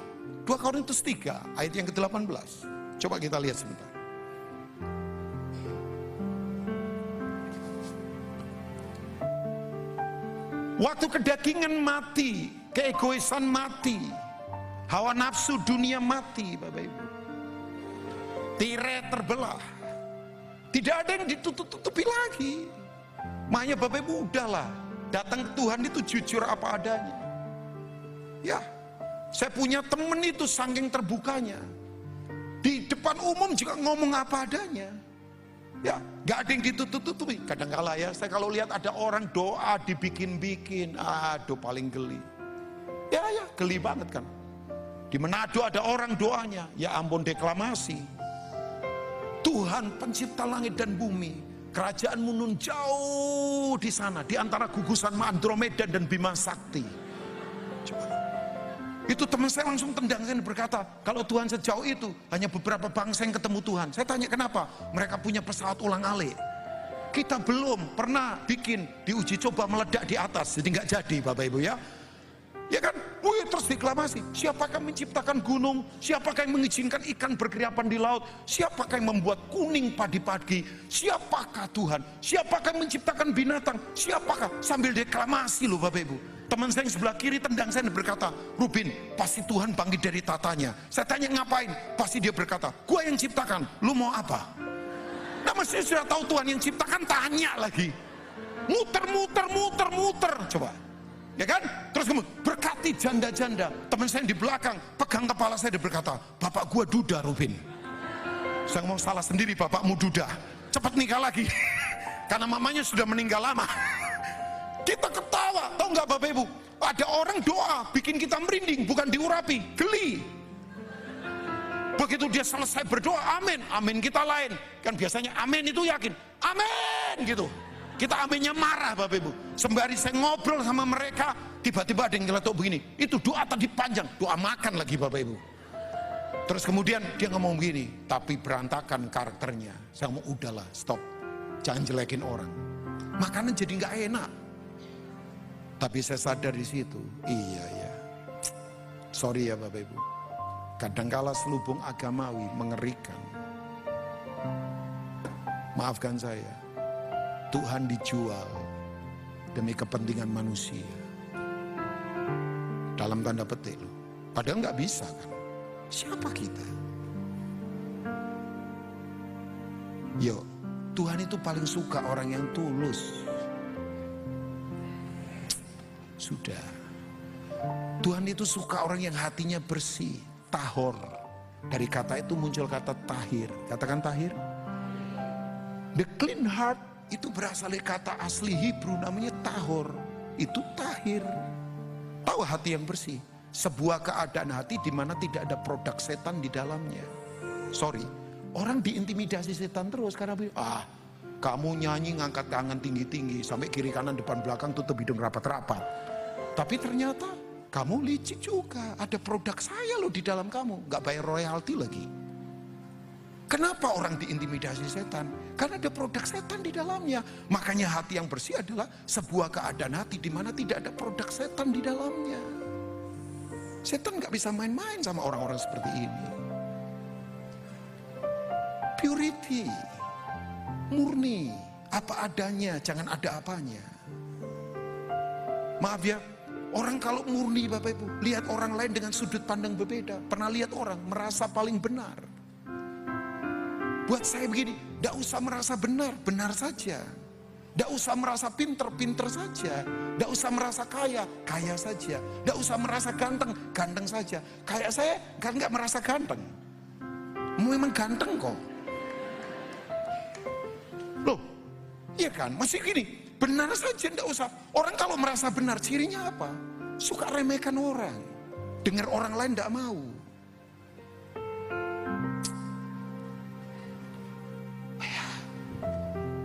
2 Korintus 3 ayat yang ke-18. Coba kita lihat sebentar. Waktu kedagingan mati, keegoisan mati, hawa nafsu dunia mati, Bapak Ibu. Tirai terbelah. Tidak ada yang ditutup-tutupi lagi. Makanya Bapak Ibu udahlah, datang ke Tuhan itu jujur apa adanya. Ya, saya punya temen itu saking terbukanya. Di depan umum juga ngomong apa adanya. Ya, gak ada yang ditutup-tutupi. Kadang-kala ya, saya kalau lihat ada orang doa dibikin-bikin, aduh paling geli. Ya, geli banget kan. Di Manado ada orang doanya, ya ampun deklamasi. Tuhan pencipta langit dan bumi, kerajaanmu nun jauh di sana, di antara gugusan Andromeda dan Bima Sakti. Coba. Itu teman saya langsung tendang, saya berkata, kalau Tuhan sejauh itu, hanya beberapa bangsa yang ketemu Tuhan. Saya tanya kenapa? Mereka punya pesawat ulang-alik. Kita belum pernah bikin, diuji coba meledak di atas, jadi nggak jadi Bapak Ibu ya. Ya kan, terus deklamasi. Siapakah yang menciptakan gunung? Siapakah yang mengizinkan ikan berkeriapan di laut? Siapakah yang membuat kuning padi-padi? Siapakah Tuhan? Siapakah yang menciptakan binatang? Siapakah? Sambil deklamasi loh Bapak Ibu. Teman saya yang sebelah kiri tendang saya dan berkata, Rubin, pasti Tuhan bangkit dari tatanya. Saya tanya ngapain? Pasti dia berkata, gua yang ciptakan, lu mau apa? Nah mesti sudah tahu Tuhan yang ciptakan, tanya lagi. Muter. Coba. Ya kan? Terus kemudian berkati janda-janda. Teman saya yang di belakang pegang kepala saya dan berkata, bapak gua duda Rubin. Saya ngomong salah sendiri, bapakmu duda. Cepat nikah lagi. Karena mamanya sudah meninggal lama. Kita ketawa, tahu nggak Bapak Ibu? Ada orang doa bikin kita merinding, bukan diurapi, geli. Begitu dia selesai berdoa, amin, amin kita lain. Kan biasanya amin itu yakin, amin gitu. Kita aminnya marah Bapak Ibu. Sembari saya ngobrol sama mereka, tiba-tiba ada yang nyeletuk begini. Itu doa tadi panjang, doa makan lagi Bapak Ibu. Terus kemudian dia ngomong begini, tapi berantakan karakternya. Saya ngomong udahlah, stop, jangan jelekin orang. Makanan jadi nggak enak. Tapi saya sadar di situ, iya ya. Sorry ya Bapak Ibu. Kadangkala selubung agamawi mengerikan. Maafkan saya. Tuhan dijual demi kepentingan manusia. Dalam tanda petik loh. Padahal nggak bisa kan. Siapa kita? Yo, Tuhan itu paling suka orang yang tulus. Sudah. Tuhan itu suka orang yang hatinya bersih, tahor. Dari kata itu muncul kata tahir. Katakan tahir. The clean heart itu berasal dari kata asli Hebrew namanya tahor. Itu tahir. Tahu hati yang bersih? Sebuah keadaan hati di mana tidak ada produk setan di dalamnya. Sorry, orang diintimidasi setan terus karena kamu nyanyi ngangkat tangan tinggi-tinggi sampai kiri kanan depan belakang tutup hidung rapat-rapat. Tapi ternyata kamu licik juga. Ada produk saya loh di dalam kamu, nggak bayar royalti lagi. Kenapa orang diintimidasi setan? Karena ada produk setan di dalamnya. Makanya hati yang bersih adalah sebuah keadaan hati di mana tidak ada produk setan di dalamnya. Setan nggak bisa main-main sama orang-orang seperti ini. Purity, murni, apa adanya, jangan ada apanya. Maaf ya, orang kalau murni Bapak Ibu, lihat orang lain dengan sudut pandang berbeda. Pernah lihat orang merasa paling benar. Buat saya begini, tidak usah merasa benar, benar saja. Tidak usah merasa pinter, pinter saja. Tidak usah merasa kaya, kaya saja. Tidak usah merasa ganteng, ganteng saja. Kayak saya kan nggak merasa ganteng. Memang ganteng kok. Loh, iya kan? Masih gini, benar saja, tidak usah. Orang kalau merasa benar, cirinya apa? Suka remehkan orang. Dengar orang lain tidak mau.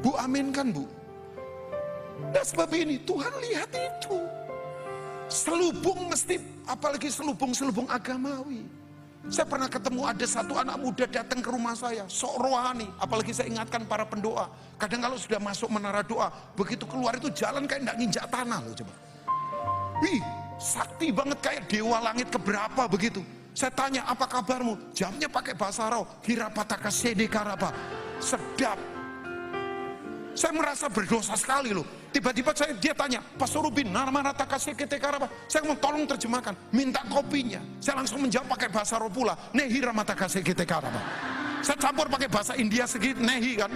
Bu, amin kan Bu? Nah sebab ini Tuhan lihat itu. Selubung mesti, apalagi selubung-selubung agamawi. Saya pernah ketemu ada satu anak muda datang ke rumah saya, sok rohani. Apalagi saya ingatkan para pendoa. Kadang kalau sudah masuk menara doa, begitu keluar itu jalan kayak enggak nginjak tanah loh coba. Wih, sakti banget kayak dewa langit keberapa begitu. Saya tanya, apa kabarmu? Jamnya pakai bahasa roh, hirapataka sedekarapa. Sedap. Saya merasa berdosa sekali loh. Tiba-tiba dia tanya, Pastor Rubin, naramanataka sedekarapa. Saya ngomong, tolong terjemahkan, minta kopinya. Saya langsung menjawab pakai bahasa roh pula, nehi ramataka sedekarapa. Saya campur pakai bahasa India sedikit, nehi kan.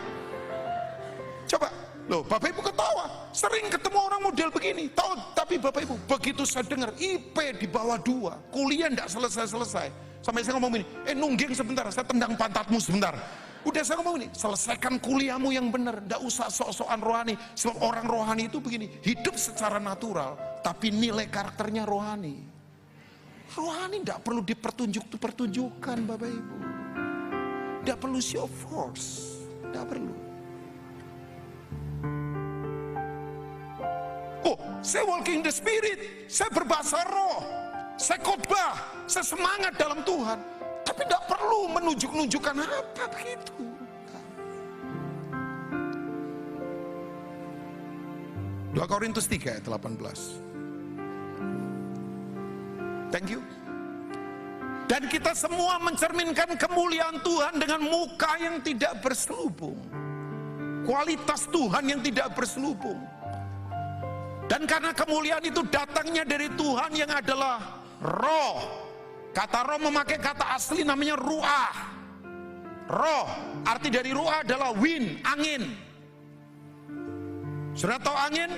Coba, loh Bapak Ibu ketawa, sering ketemu orang model begini. Tahu, tapi Bapak Ibu, begitu saya dengar IP di bawah 2, kuliah enggak selesai-selesai. Sampai saya ngomong ini, nungging sebentar, saya tendang pantatmu sebentar. Udah saya ngomong ini, selesaikan kuliahmu yang benar, enggak usah sok-sokan rohani. Sebab orang rohani itu begini, hidup secara natural, tapi nilai karakternya rohani. Rohani enggak perlu dipertunjukkan Bapak Ibu. Enggak perlu show force, enggak perlu. Oh, saya walking the spirit, saya berbahasa roh, saya khotbah, saya semangat dalam Tuhan, tapi tidak perlu menunjukkan apa begitu. Dua Korintus 3 ayat 18. Thank you. Dan kita semua mencerminkan kemuliaan Tuhan dengan muka yang tidak berselubung, kualitas Tuhan yang tidak berselubung. Dan karena kemuliaan itu datangnya dari Tuhan yang adalah roh. Kata roh memakai kata asli namanya ruah. Roh, arti dari ruah adalah wind, angin. Sudah tahu angin?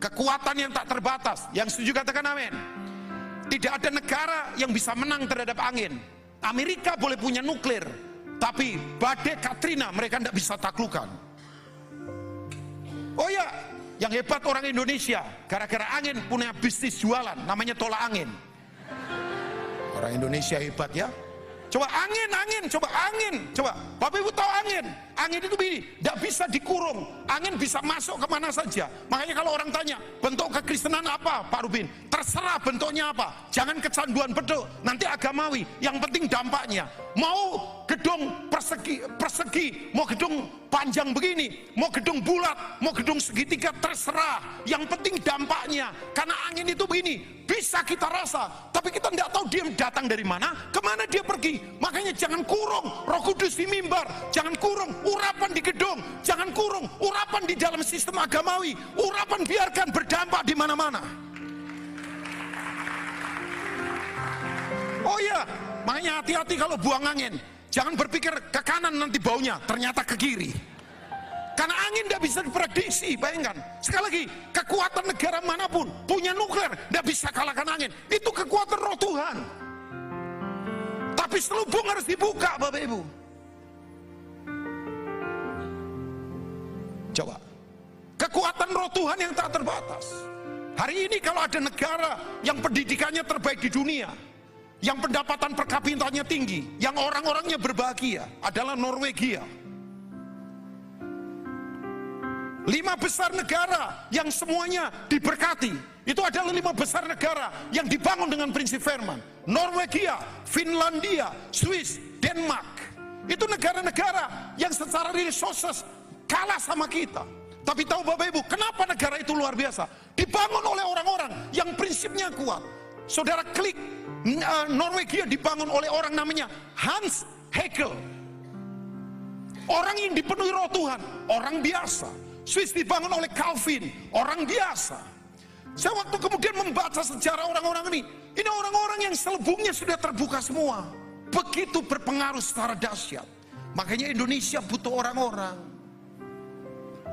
Kekuatan yang tak terbatas. Yang setuju katakan amin. Tidak ada negara yang bisa menang terhadap angin. Amerika boleh punya nuklir, tapi badai Katrina mereka tidak bisa taklukkan. Oh ya, yang hebat orang Indonesia, gara-gara angin punya bisnis jualan, namanya tolak angin. Orang Indonesia hebat ya. Coba angin, coba angin, coba. Bapak Ibu tahu angin? Angin itu begini, tidak bisa dikurung. Angin bisa masuk kemana saja. Makanya kalau orang tanya, bentuk kekristenan apa Pak Rubin? Terserah bentuknya apa. Jangan kecanduan bentuk, nanti agamawi. Yang penting dampaknya. Mau gedung persegi, mau gedung panjang begini, mau gedung bulat, mau gedung segitiga, terserah. Yang penting dampaknya. Karena angin itu begini, bisa kita rasa, tapi kita tidak tahu dia datang dari mana, kemana dia pergi. Makanya jangan kurung Roh Kudus di mimbar, jangan kurung urapan di gedung, jangan kurung urapan di dalam sistem agamawi. Urapan biarkan berdampak di mana-mana. Oh iya, makanya hati-hati kalau buang angin. Jangan berpikir ke kanan nanti baunya, ternyata ke kiri. Karena angin tidak bisa diprediksi, bayangkan. Sekali lagi, kekuatan negara manapun punya nuklir, tidak bisa kalahkan angin. Itu kekuatan roh Tuhan. Tapi selubung harus dibuka, Bapak Ibu. Coba, kekuatan roh Tuhan yang tak terbatas. Hari ini kalau ada negara yang pendidikannya terbaik di dunia, yang pendapatan per kapitanya tinggi, yang orang-orangnya berbahagia, adalah Norwegia. 5 besar negara yang semuanya diberkati, itu adalah 5 besar negara yang dibangun dengan prinsip firman. Norwegia, Finlandia, Swiss, Denmark. Itu negara-negara yang secara resources kalah sama kita. Tapi tahu Bapak Ibu, kenapa negara itu luar biasa? Dibangun oleh orang-orang yang prinsipnya kuat. Saudara klik, Norwegia dibangun oleh orang namanya Hans Hegel. Orang yang dipenuhi roh Tuhan, orang biasa. Swiss dibangun oleh Calvin, orang biasa. Saya waktu kemudian membaca sejarah orang-orang ini orang-orang yang selubungnya sudah terbuka semua. Begitu berpengaruh secara dahsyat. Makanya Indonesia butuh orang-orang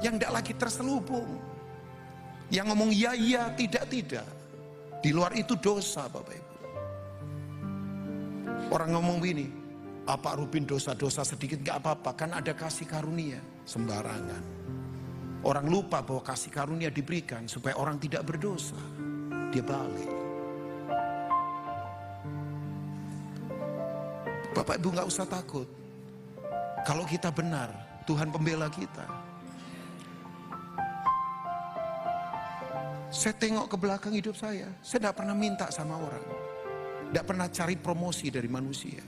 yang tidak lagi terselubung, yang ngomong iya, tidak. Di luar itu dosa, Bapak Ibu. Orang ngomong begini, Pak Rubin dosa-dosa sedikit gak apa-apa, kan ada kasih karunia. Sembarangan. Orang lupa bahwa kasih karunia diberikan supaya orang tidak berdosa. Dia balik. Bapak Ibu gak usah takut. Kalau kita benar, Tuhan pembela kita. Saya tengok ke belakang hidup saya tidak pernah minta sama orang. Tidak pernah cari promosi dari manusia.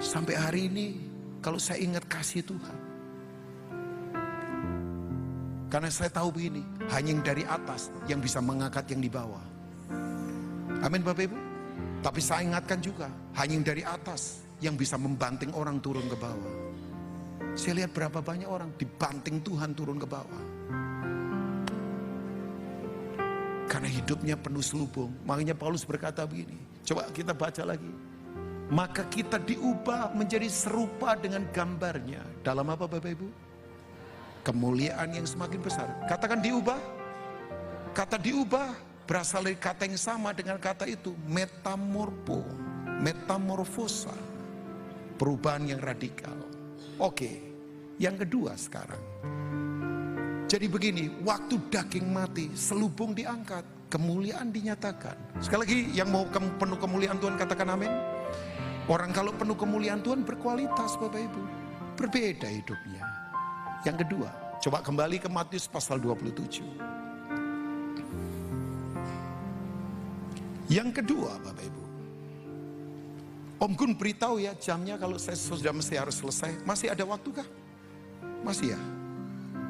Sampai hari ini kalau saya ingat kasih Tuhan. Karena saya tahu begini, hanya yang dari atas yang bisa mengangkat yang di bawah. Amin Bapak Ibu. Tapi saya ingatkan juga, hanya yang dari atas yang bisa membanting orang turun ke bawah. Saya lihat berapa banyak orang dibanting Tuhan turun ke bawah. Karena hidupnya penuh selubung. Makanya Paulus berkata begini. Coba kita baca lagi. Maka kita diubah menjadi serupa dengan gambarnya. Dalam apa Bapak Ibu? Kemuliaan yang semakin besar. Katakan diubah. Kata diubah berasal dari kata yang sama dengan kata itu. Metamorfosa. Perubahan yang radikal. Oke. Yang kedua sekarang. Jadi begini, waktu daging mati, selubung diangkat, kemuliaan dinyatakan. Sekali lagi, yang mau penuh kemuliaan Tuhan katakan amin. Orang kalau penuh kemuliaan Tuhan berkualitas Bapak Ibu. Berbeda hidupnya. Yang kedua, coba kembali ke Matius pasal 27. Yang kedua Bapak Ibu. Om Gun beritahu ya jamnya kalau saya sudah mesti harus selesai. Masih ada waktu kah? Masih ya?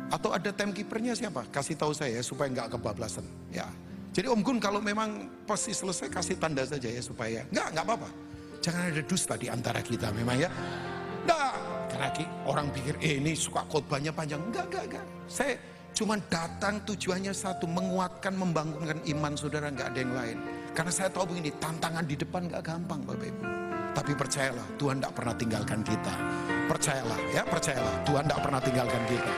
Atau ada timekeepernya siapa? Kasih tahu saya ya, supaya nggak kebablasan. Ya. Jadi Om Gun kalau memang pasti selesai kasih tanda saja ya supaya nggak apa-apa. Jangan ada dusta di antara kita memang ya. Nggak, karena orang pikir ini suka khotbahnya panjang. Enggak. Saya cuma datang tujuannya satu, menguatkan, membangunkan iman saudara, nggak ada yang lain. Karena saya tahu begini, tantangan di depan nggak gampang Bapak Ibu. Tapi percayalah, Tuhan tidak pernah tinggalkan kita. Percayalah ya, percayalah, Tuhan tidak pernah tinggalkan kita.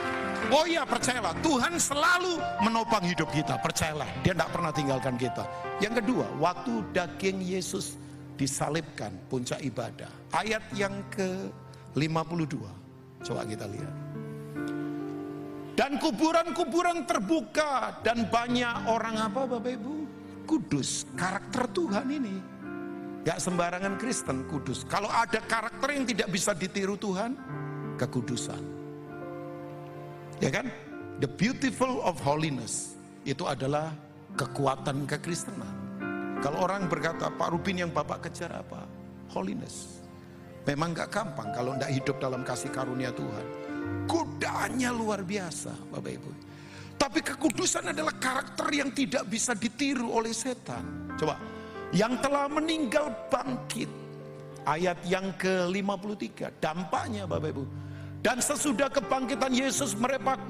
Oh iya, percayalah, Tuhan selalu menopang hidup kita. Percayalah, Dia tidak pernah tinggalkan kita. Yang kedua, waktu daging Yesus disalibkan, puncak ibadah. Ayat yang ke-52. Coba kita lihat. Dan kuburan-kuburan terbuka, dan banyak orang apa Bapak Ibu? Kudus. Karakter Tuhan ini. Gak sembarangan Kristen, kudus. Kalau ada karakter yang tidak bisa ditiru Tuhan, kekudusan. Ya kan? The beautiful of holiness. Itu adalah kekuatan kekristenan. Kalau orang berkata, Pak Rubin yang Bapak kejar apa? Holiness. Memang gak gampang kalau tidak hidup dalam kasih karunia Tuhan. Godaannya luar biasa Bapak Ibu. Tapi kekudusan adalah karakter yang tidak bisa ditiru oleh setan. Coba. Yang telah meninggal bangkit. Ayat yang ke-53. Dampaknya Bapak Ibu. Dan sesudah kebangkitan Yesus,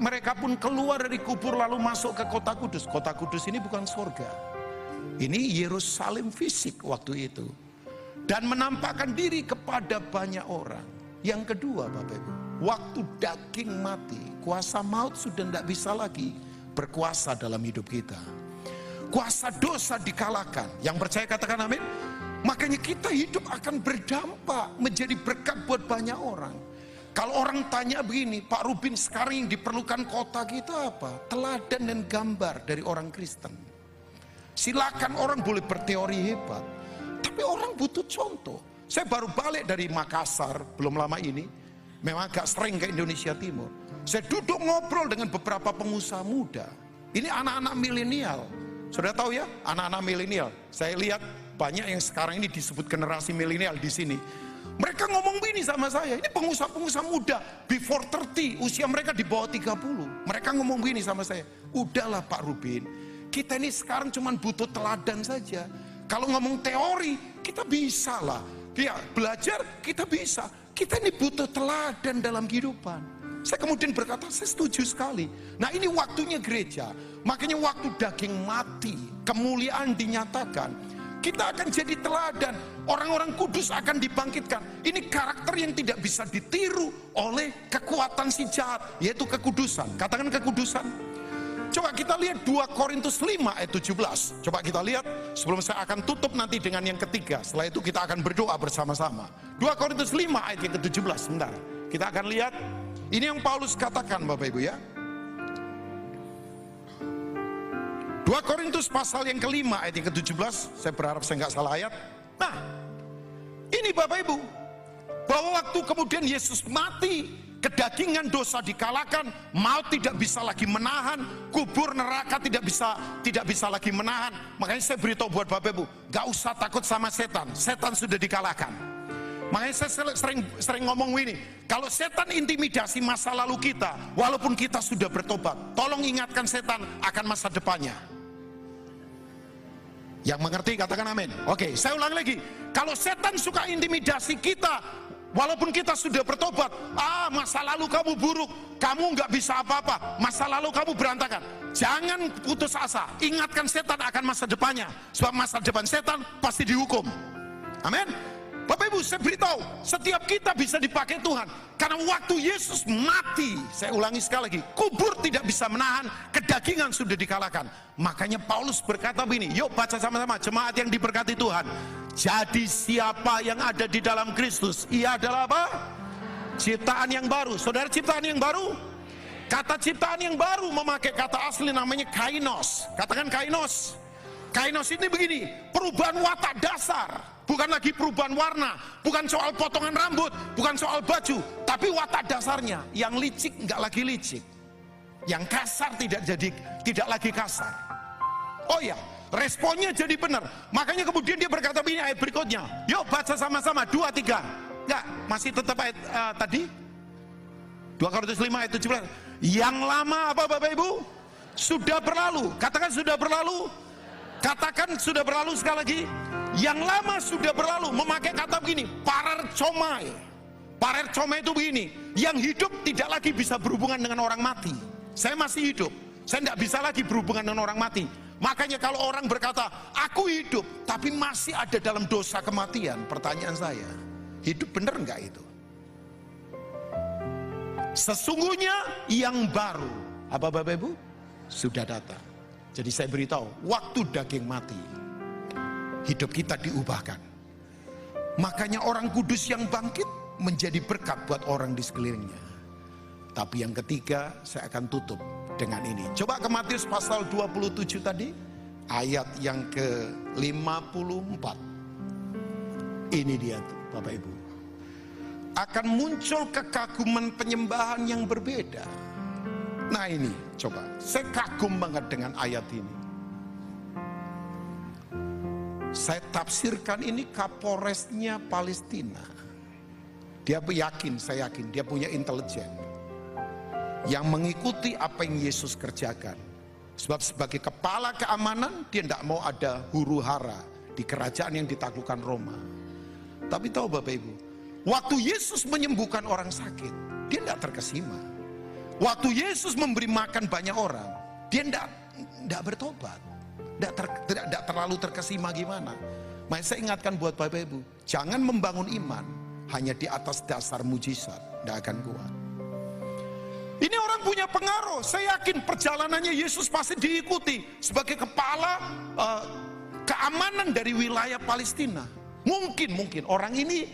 mereka pun keluar dari kubur lalu masuk ke kota kudus. Kota kudus ini bukan surga. Ini Yerusalem fisik waktu itu. Dan menampakkan diri kepada banyak orang. Yang kedua Bapak Ibu, waktu daging mati, kuasa maut sudah tidak bisa lagi berkuasa dalam hidup kita. Kuasa dosa dikalahkan. Yang percaya katakan amin. Makanya kita hidup akan berdampak, menjadi berkat buat banyak orang. Kalau orang tanya begini, Pak Rubin sekarang yang diperlukan kota kita apa? Teladan dan gambar dari orang Kristen. Silakan orang boleh berteori hebat, tapi orang butuh contoh. Saya baru balik dari Makassar belum lama ini, memang agak sering ke Indonesia Timur. Saya duduk ngobrol dengan beberapa pengusaha muda. Ini anak-anak milenial. Sudah tahu ya, anak-anak milenial. Saya lihat banyak yang sekarang ini disebut generasi milenial di sini. Mereka ngomong begini sama saya, ini pengusaha-pengusaha muda, before 30, usia mereka di bawah 30. Mereka ngomong begini sama saya, udahlah Pak Rubin, kita ini sekarang cuma butuh teladan saja. Kalau ngomong teori, kita bisa lah. Ya, belajar, kita bisa. Kita ini butuh teladan dalam kehidupan. Saya kemudian berkata, saya setuju sekali. Nah ini waktunya gereja, makanya waktu daging mati, kemuliaan dinyatakan. Kita akan jadi teladan, orang-orang kudus akan dibangkitkan. Ini karakter yang tidak bisa ditiru oleh kekuatan si jahat, yaitu kekudusan. Katakan kekudusan. Coba kita lihat 2 Korintus 5 ayat 17. Coba kita lihat sebelum saya akan tutup nanti dengan yang ketiga. Setelah itu kita akan berdoa bersama-sama. 2 Korintus 5 ayat yang ke-17. Sebentar. Kita akan lihat. Ini yang Paulus katakan Bapak Ibu ya. 2 Korintus pasal yang ke-5 ayat yang ke-17. Saya berharap saya nggak salah ayat. Nah, ini Bapak Ibu, bahwa waktu kemudian Yesus mati, kedagingan dosa dikalahkan, maut tidak bisa lagi menahan, kubur neraka tidak bisa lagi menahan. Makanya saya beritahu buat Bapak Ibu, nggak usah takut sama setan. Setan sudah dikalahkan. Makanya saya sering ngomong ini, kalau setan intimidasi masa lalu kita, walaupun kita sudah bertobat, tolong ingatkan setan akan masa depannya. Yang mengerti katakan amin. Oke, saya ulang lagi. Kalau setan suka intimidasi kita, walaupun kita sudah bertobat, masa lalu kamu buruk, kamu nggak bisa apa-apa, masa lalu kamu berantakan. Jangan putus asa, ingatkan setan akan masa depannya. Sebab masa depan setan pasti dihukum. Amin. Bapak Ibu, saya beritahu, setiap kita bisa dipakai Tuhan. Karena waktu Yesus mati, saya ulangi sekali lagi, kubur tidak bisa menahan, kedagingan sudah dikalahkan. Makanya Paulus berkata begini, yuk baca sama-sama, jemaat yang diberkati Tuhan. Jadi siapa yang ada di dalam Kristus, ia adalah apa? Ciptaan yang baru. Saudara, ciptaan yang baru? Kata ciptaan yang baru memakai kata asli namanya kainos. Katakan kainos. Kainos ini begini, perubahan watak dasar. Bukan lagi perubahan warna, bukan soal potongan rambut, bukan soal baju, tapi watak dasarnya. Yang licik nggak lagi licik, yang kasar tidak lagi kasar. Oh ya, responnya jadi benar. Makanya kemudian dia berkata begini ayat berikutnya. Yuk baca sama-sama 2-3. Enggak, masih tetap ayat tadi 2 Korintus 5 ayat 17. Yang lama apa Bapak Ibu? Sudah berlalu. Katakan sudah berlalu. Katakan sudah berlalu sekali lagi. Yang lama sudah berlalu, memakai kata begini, parerchomai. Parerchomai itu begini, yang hidup tidak lagi bisa berhubungan dengan orang mati. Saya masih hidup, saya tidak bisa lagi berhubungan dengan orang mati. Makanya kalau orang berkata, aku hidup, tapi masih ada dalam dosa kematian, pertanyaan saya, hidup benar enggak itu? Sesungguhnya yang baru, apa Bapak Ibu? Sudah datang. Jadi saya beritahu, waktu daging mati, hidup kita diubahkan. Makanya orang kudus yang bangkit menjadi berkat buat orang di sekelilingnya. Tapi yang ketiga saya akan tutup dengan ini. Coba ke Matius pasal 27 tadi, ayat yang ke-54. Ini dia tuh Bapak Ibu. Akan muncul kekaguman penyembahan yang berbeda. Nah ini coba, saya kagum banget dengan ayat ini. Saya tafsirkan ini Kapolresnya Palestina. Dia yakin, saya yakin dia punya intelijen yang mengikuti apa yang Yesus kerjakan. Sebab sebagai kepala keamanan dia tidak mau ada huru hara di kerajaan yang ditaklukkan Roma. Tapi tahu Bapak Ibu, waktu Yesus menyembuhkan orang sakit, dia tidak terkesima. Waktu Yesus memberi makan banyak orang, dia tidak bertobat. Tidak terlalu terkesima gimana. Makanya saya ingatkan buat Bapak Ibu, jangan membangun iman hanya di atas dasar mujizat, tidak akan kuat. Ini orang punya pengaruh. Saya yakin perjalanannya Yesus pasti diikuti sebagai kepala keamanan dari wilayah Palestina. Mungkin orang ini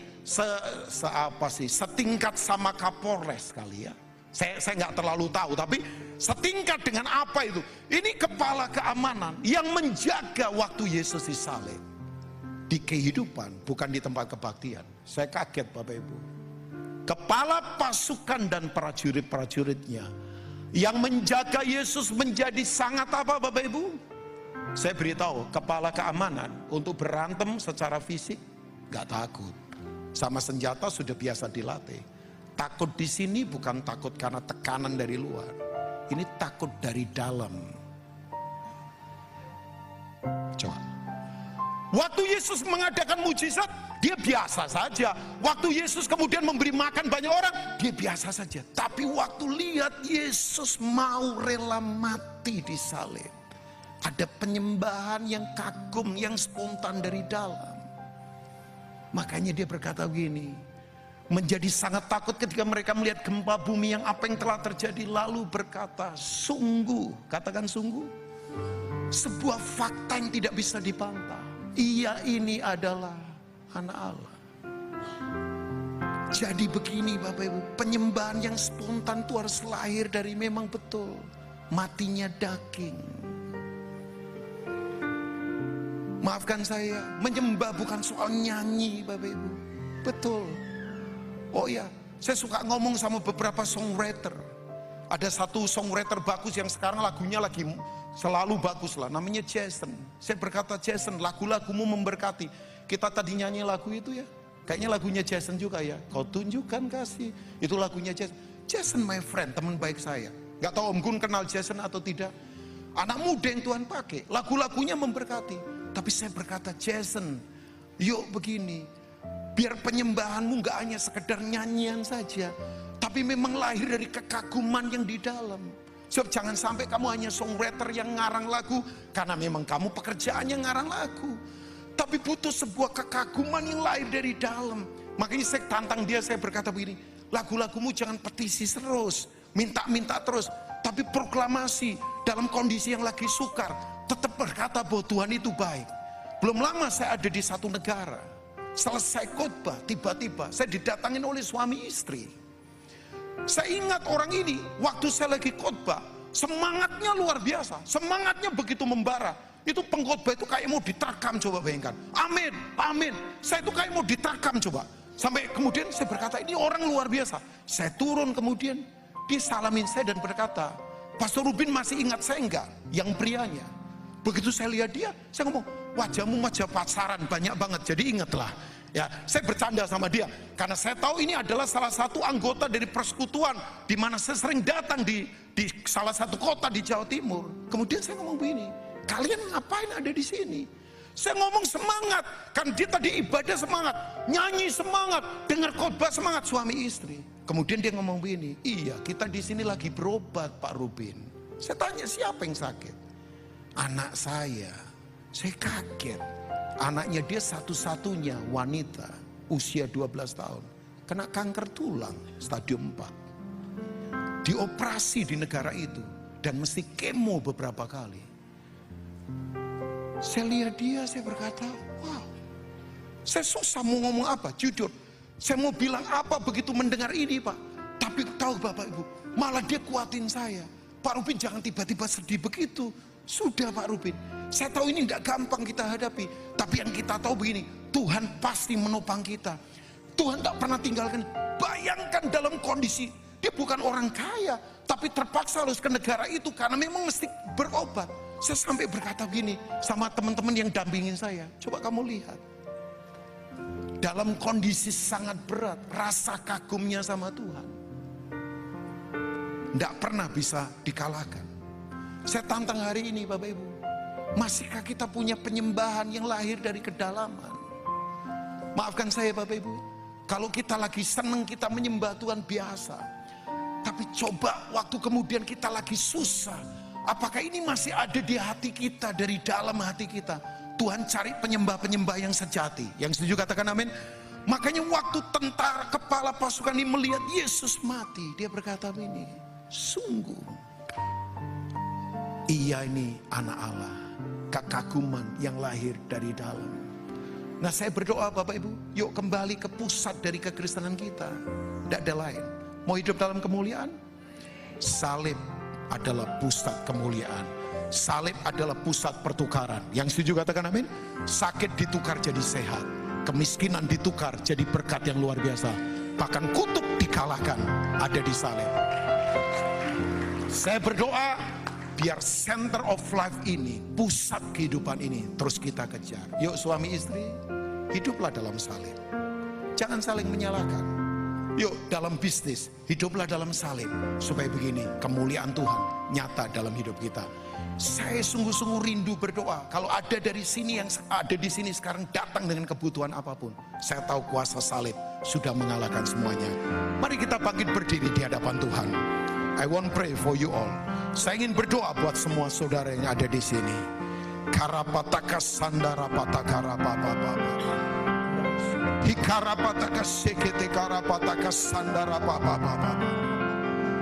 setingkat sama Kapolres kali ya. Saya nggak terlalu tahu, tapi setingkat dengan apa itu? Ini kepala keamanan yang menjaga waktu Yesus disalib di kehidupan, bukan di tempat kebaktian. Saya kaget Bapak Ibu. Kepala pasukan dan prajurit-prajuritnya yang menjaga Yesus menjadi sangat apa Bapak Ibu? Saya beritahu, kepala keamanan untuk berantem secara fisik nggak takut, sama senjata sudah biasa dilatih. Takut di sini bukan takut karena tekanan dari luar, ini takut dari dalam. Coba, waktu Yesus mengadakan mujizat, dia biasa saja. Waktu Yesus kemudian memberi makan banyak orang, dia biasa saja. Tapi waktu lihat Yesus mau rela mati di salib, ada penyembahan yang kagum, yang spontan dari dalam. Makanya dia berkata begini, menjadi sangat takut ketika mereka melihat gempa bumi yang apa yang telah terjadi, lalu berkata, sungguh, katakan sungguh, sebuah fakta yang tidak bisa dibantah. Ia ini adalah anak Allah. Jadi begini Bapak Ibu, penyembahan yang spontan itu harus lahir dari memang betul matinya daging. Maafkan saya, menyembah bukan soal nyanyi Bapak Ibu. Betul. Oh ya, saya suka ngomong sama beberapa songwriter. Ada satu songwriter bagus yang sekarang lagunya lagi selalu bagus lah, namanya Jason. Saya berkata, Jason, lagu-lagumu memberkati. Kita tadi nyanyi lagu itu ya, Kayaknya lagunya Jason juga ya. Kau tunjukkan kasih. Itu lagunya Jason. Jason my friend, teman baik saya. Gak tahu Om Gun kenal Jason atau tidak. Anak muda yang Tuhan pakai. Lagu-lagunya memberkati. Tapi saya berkata, Jason, yuk begini. Biar penyembahanmu gak hanya sekedar nyanyian saja. Tapi memang lahir dari kekaguman yang di dalam. Sebab jangan sampai kamu hanya songwriter yang ngarang lagu. Karena memang kamu pekerjaannya ngarang lagu. Tapi butuh sebuah kekaguman yang lahir dari dalam. Makanya saya tantang dia, saya berkata begini, lagu-lagumu jangan petisi terus, minta-minta terus, tapi proklamasi dalam kondisi yang lagi sukar, tetap berkata bahwa Tuhan itu baik. Belum lama saya ada di satu negara, selesai khotbah, tiba-tiba saya didatangin oleh suami istri. Saya ingat orang ini, waktu saya lagi khotbah, semangatnya luar biasa, semangatnya begitu membara. Itu pengkhotbah itu kayak mau diterkam, coba bayangkan. Amin, amin. Saya itu kayak mau diterkam coba. Sampai kemudian saya berkata, ini orang luar biasa. Saya turun kemudian, dia salamin saya dan berkata, Pastor Rubin masih ingat saya enggak? Yang prianya. Begitu saya lihat dia, saya ngomong, wajahmu wajah pasaran banyak banget, jadi ingatlah. Ya, saya bercanda sama dia karena saya tahu ini adalah salah satu anggota dari persekutuan di mana saya sering datang di salah satu kota di Jawa Timur. Kemudian saya ngomong begini, kalian ngapain ada di sini? Saya ngomong semangat, kan dia tadi ibadah semangat, nyanyi semangat, dengar khotbah semangat, suami istri. Kemudian dia ngomong begini, iya kita di sini lagi berobat Pak Rubin. Saya tanya siapa yang sakit? Anak saya kaget. Anaknya dia satu-satunya wanita usia 12 tahun. Kena kanker tulang stadium 4. Dioperasi di negara itu dan mesti kemo beberapa kali. Saya lihat dia, saya berkata, wow. Saya susah mau ngomong apa, jujur. Saya mau bilang apa begitu mendengar ini Pak. Tapi tahu Bapak Ibu, malah dia kuatin saya. Pak Rubin jangan tiba-tiba sedih begitu. Sudah Pak Rubin, saya tahu ini tidak gampang kita hadapi. Tapi yang kita tahu begini, Tuhan pasti menopang kita. Tuhan tak pernah tinggalkan. Bayangkan dalam kondisi, dia bukan orang kaya, tapi terpaksa harus ke negara itu karena memang mesti berobat. Saya sampai berkata begini sama teman-teman yang dampingin saya, coba kamu lihat. Dalam kondisi sangat berat, rasa kagumnya sama Tuhan tidak pernah bisa dikalahkan. Saya tantang hari ini Bapak Ibu, masihkah kita punya penyembahan yang lahir dari kedalaman? Maafkan saya Bapak Ibu, kalau kita lagi senang kita menyembah Tuhan biasa. Tapi coba waktu kemudian kita lagi susah, apakah ini masih ada di hati kita, dari dalam hati kita? Tuhan cari penyembah-penyembah yang sejati. Yang setuju katakan amin. Makanya waktu tentara kepala pasukan ini melihat Yesus mati, dia berkata begini, sungguh ia ini anak Allah, kekaguman yang lahir dari dalam. Nah saya berdoa Bapak Ibu, yuk kembali ke pusat dari kekristenan kita. Tidak ada lain. Mau hidup dalam kemuliaan? Salib adalah pusat kemuliaan. Salib adalah pusat pertukaran. Yang setuju katakan amin. Sakit ditukar jadi sehat, kemiskinan ditukar jadi berkat yang luar biasa. Bahkan kutuk dikalahkan ada di salib. Saya berdoa biar center of life ini, pusat kehidupan ini terus kita kejar. Yuk suami istri, hiduplah dalam salib. Jangan saling menyalahkan. Yuk dalam bisnis, hiduplah dalam salib. Supaya begini, kemuliaan Tuhan nyata dalam hidup kita. Saya sungguh-sungguh rindu berdoa. Kalau ada dari sini yang ada di sini sekarang datang dengan kebutuhan apapun, saya tahu kuasa salib sudah mengalahkan semuanya. Mari kita bangkit berdiri di hadapan Tuhan. I want pray for you all. Saya ingin berdoa buat semua saudara yang ada di sini. Karapataka sandara patakara baba baba. Hikarapataka sekete karapataka sandara baba baba.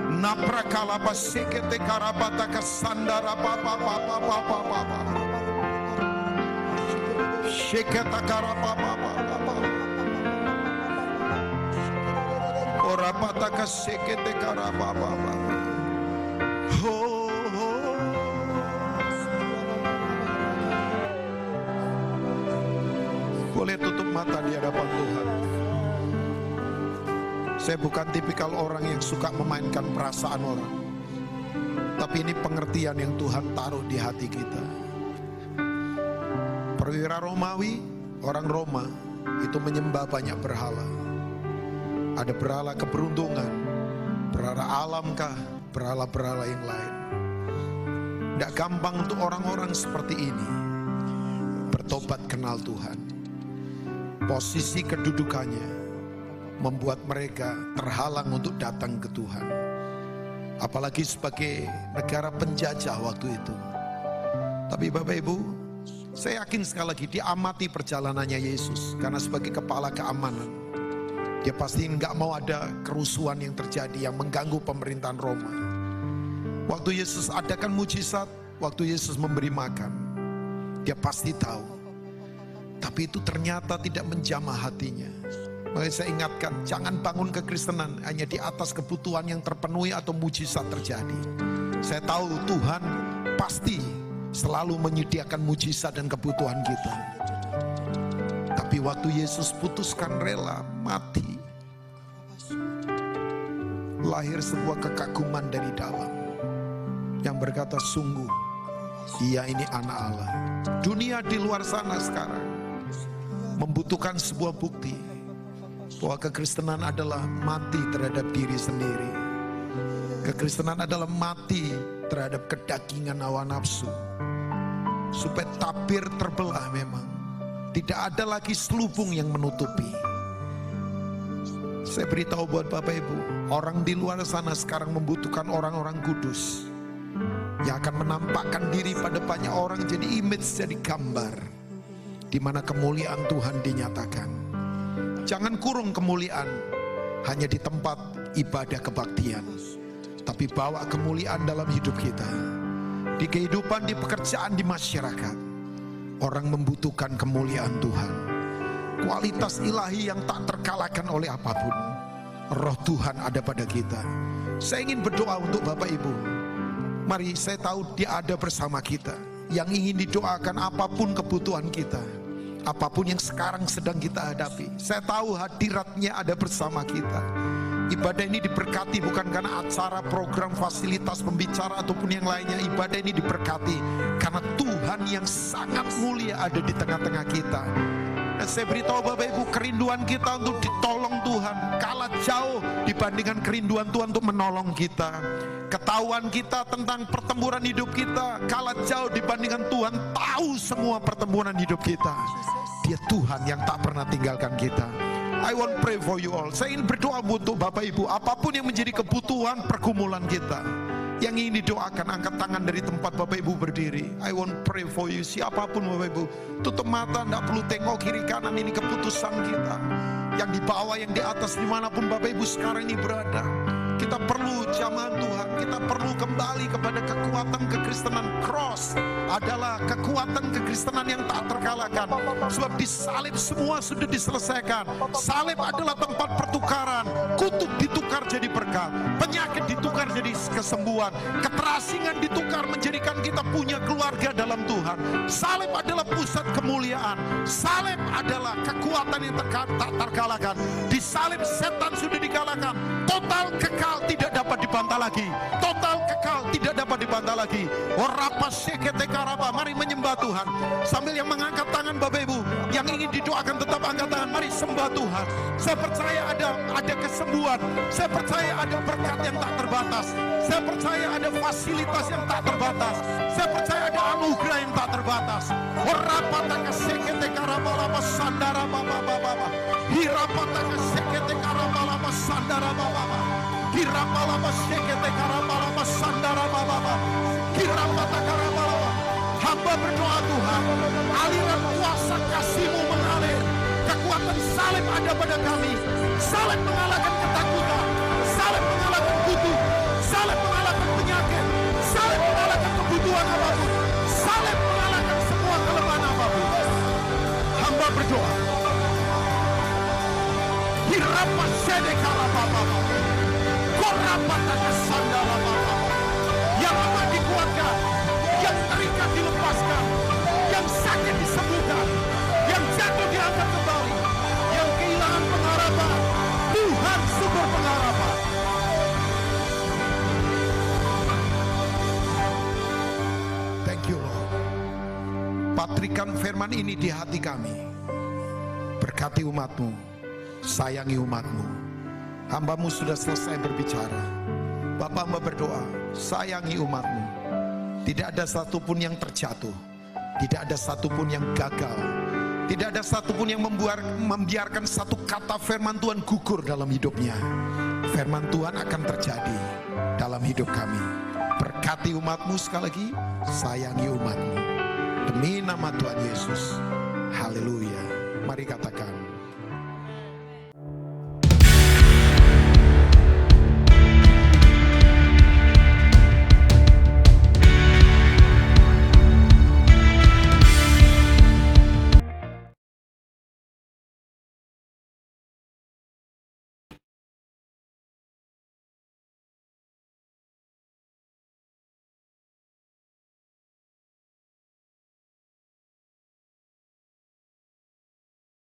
Naprakalapa sekete karapataka sandara baba baba baba baba. Sekete karapapa baba. Orapataka sekete karapapa baba. Boleh tutup mata di hadapan Tuhan. Saya bukan tipikal orang yang suka memainkan perasaan orang, tapi ini pengertian yang Tuhan taruh di hati kita. Perwira Romawi, orang Roma, itu menyembah banyak berhala. Ada berhala keberuntungan, berhala alamkah, berhala-berhala yang lain. Tidak gampang untuk orang-orang seperti ini bertobat kenal Tuhan. Posisi kedudukannya membuat mereka terhalang untuk datang ke Tuhan. Apalagi sebagai negara penjajah waktu itu. Tapi Bapak Ibu, saya yakin sekali lagi dia amati perjalanannya Yesus. Karena sebagai kepala keamanan, dia pasti nggak mau ada kerusuhan yang terjadi yang mengganggu pemerintahan Roma. Waktu Yesus adakan mujizat, waktu Yesus memberi makan, dia pasti tahu. Tapi itu ternyata tidak menjamah hatinya. Makanya saya ingatkan, jangan bangun kekristenan hanya di atas kebutuhan yang terpenuhi atau mujizat terjadi. Saya tahu Tuhan pasti selalu menyediakan mujizat dan kebutuhan kita. Tapi waktu Yesus putuskan rela mati, lahir sebuah kekaguman dari dalam yang berkata, sungguh Dia ini anak Allah. Dunia di luar sana sekarang membutuhkan sebuah bukti bahwa kekristenan adalah mati terhadap diri sendiri. Kekristenan adalah mati terhadap kedagingan hawa nafsu. Supaya tabir terbelah memang. Tidak ada lagi selubung yang menutupi. Saya beritahu buat Bapak Ibu, orang di luar sana sekarang membutuhkan orang-orang kudus yang akan menampakkan diri pada banyak orang, jadi image, jadi gambar di mana kemuliaan Tuhan dinyatakan. Jangan kurung kemuliaan hanya di tempat ibadah kebaktian, tapi bawa kemuliaan dalam hidup kita. Di kehidupan, di pekerjaan, di masyarakat, orang membutuhkan kemuliaan Tuhan. Kualitas ilahi yang tak terkalahkan oleh apapun. Roh Tuhan ada pada kita. Saya ingin berdoa untuk Bapak Ibu. Mari, saya tahu Dia ada bersama kita, yang ingin didoakan apapun kebutuhan kita, apapun yang sekarang sedang kita hadapi. Saya tahu hadiratnya ada bersama kita. Ibadah ini diberkati bukan karena acara, program, fasilitas, pembicara ataupun yang lainnya. Ibadah ini diberkati karena Tuhan yang sangat mulia ada di tengah-tengah kita. Dan saya beritahu Bapak Ibu, kerinduan kita untuk ditolong Tuhan kalah jauh dibandingkan kerinduan Tuhan untuk menolong kita. Ketahuan kita tentang pertempuran hidup kita kalah jauh dibandingkan Tuhan tahu semua pertempuran hidup kita. Dia Tuhan yang tak pernah tinggalkan kita. I want pray for you all. Saya ingin berdoa untuk Bapak Ibu, apapun yang menjadi kebutuhan pergumulan kita, yang ingin didoakan, angkat tangan dari tempat Bapak Ibu berdiri. I want pray for you. Siapapun Bapak Ibu, tutup mata, tidak perlu tengok kiri kanan. Ini keputusan kita, yang di bawah, yang di atas, dimanapun Bapak Ibu sekarang ini berada. Kita perlu jamahan Tuhan, kita perlu kembali kepada kekuatan kekristenan. Cross adalah kekuatan kekristenan yang tak terkalahkan. Sebab di salib semua sudah diselesaikan. Salib adalah tempat pertukaran. Kutuk ditukar jadi berkat, penyakit ditukar jadi kesembuhan, keterasingan ditukar menjadikan kita punya keluarga dalam Tuhan. Salib adalah pusat kemuliaan. Salib adalah kekuatan yang tak terkalahkan. Di salib setan sudah dikalahkan. Total kekal, tidak dapat dibantah lagi. Total kekal, tidak dapat dibantah lagi. Mari menyembah Tuhan sambil yang mengangkat tangan Bapak Ibu yang ingin didoakan tetap angkat tangan. Mari sembah Tuhan. Saya percaya ada kesembuhan. Saya percaya ada berkat yang tak terbatas. Saya percaya ada fasilitas yang tak terbatas. Saya percaya ada anugerah yang tak terbatas. Hamba berdoa Tuhan, aliran kuasa kasih-Mu mengalir. Kekuatan salib ada pada kami. Salib mengalahkan ketakutan, salib mengalahkan kutuk, salib mengalahkan penyakit, salib mengalahkan kebutuhan apapun, salib mengalahkan semua kelemahan apapun. Hamba berdoa, hirapa sedekala bapa, korapata kesandala bapa, yang lemah dikuatkan, yang terikat dilepaskan, yang sakit disembuhkan, yang jatuh diangkat kembali, yang kehilangan pengharapan, Tuhan sumber pengharapan. Thank you Lord. Patrikan firman ini di hati kami. berkati umatmu, sayangi umatmu. Hambamu sudah selesai berbicara. Bapa, hamba berdoa, sayangi umatmu. Tidak ada satupun yang terjatuh, tidak ada satupun yang gagal, tidak ada satupun yang membiarkan satu kata firman Tuhan gugur dalam hidupnya. Firman Tuhan akan terjadi dalam hidup kami. Berkati umatmu sekali lagi, sayangi umatmu. Demi nama Tuhan Yesus. Haleluya. Mari katakan.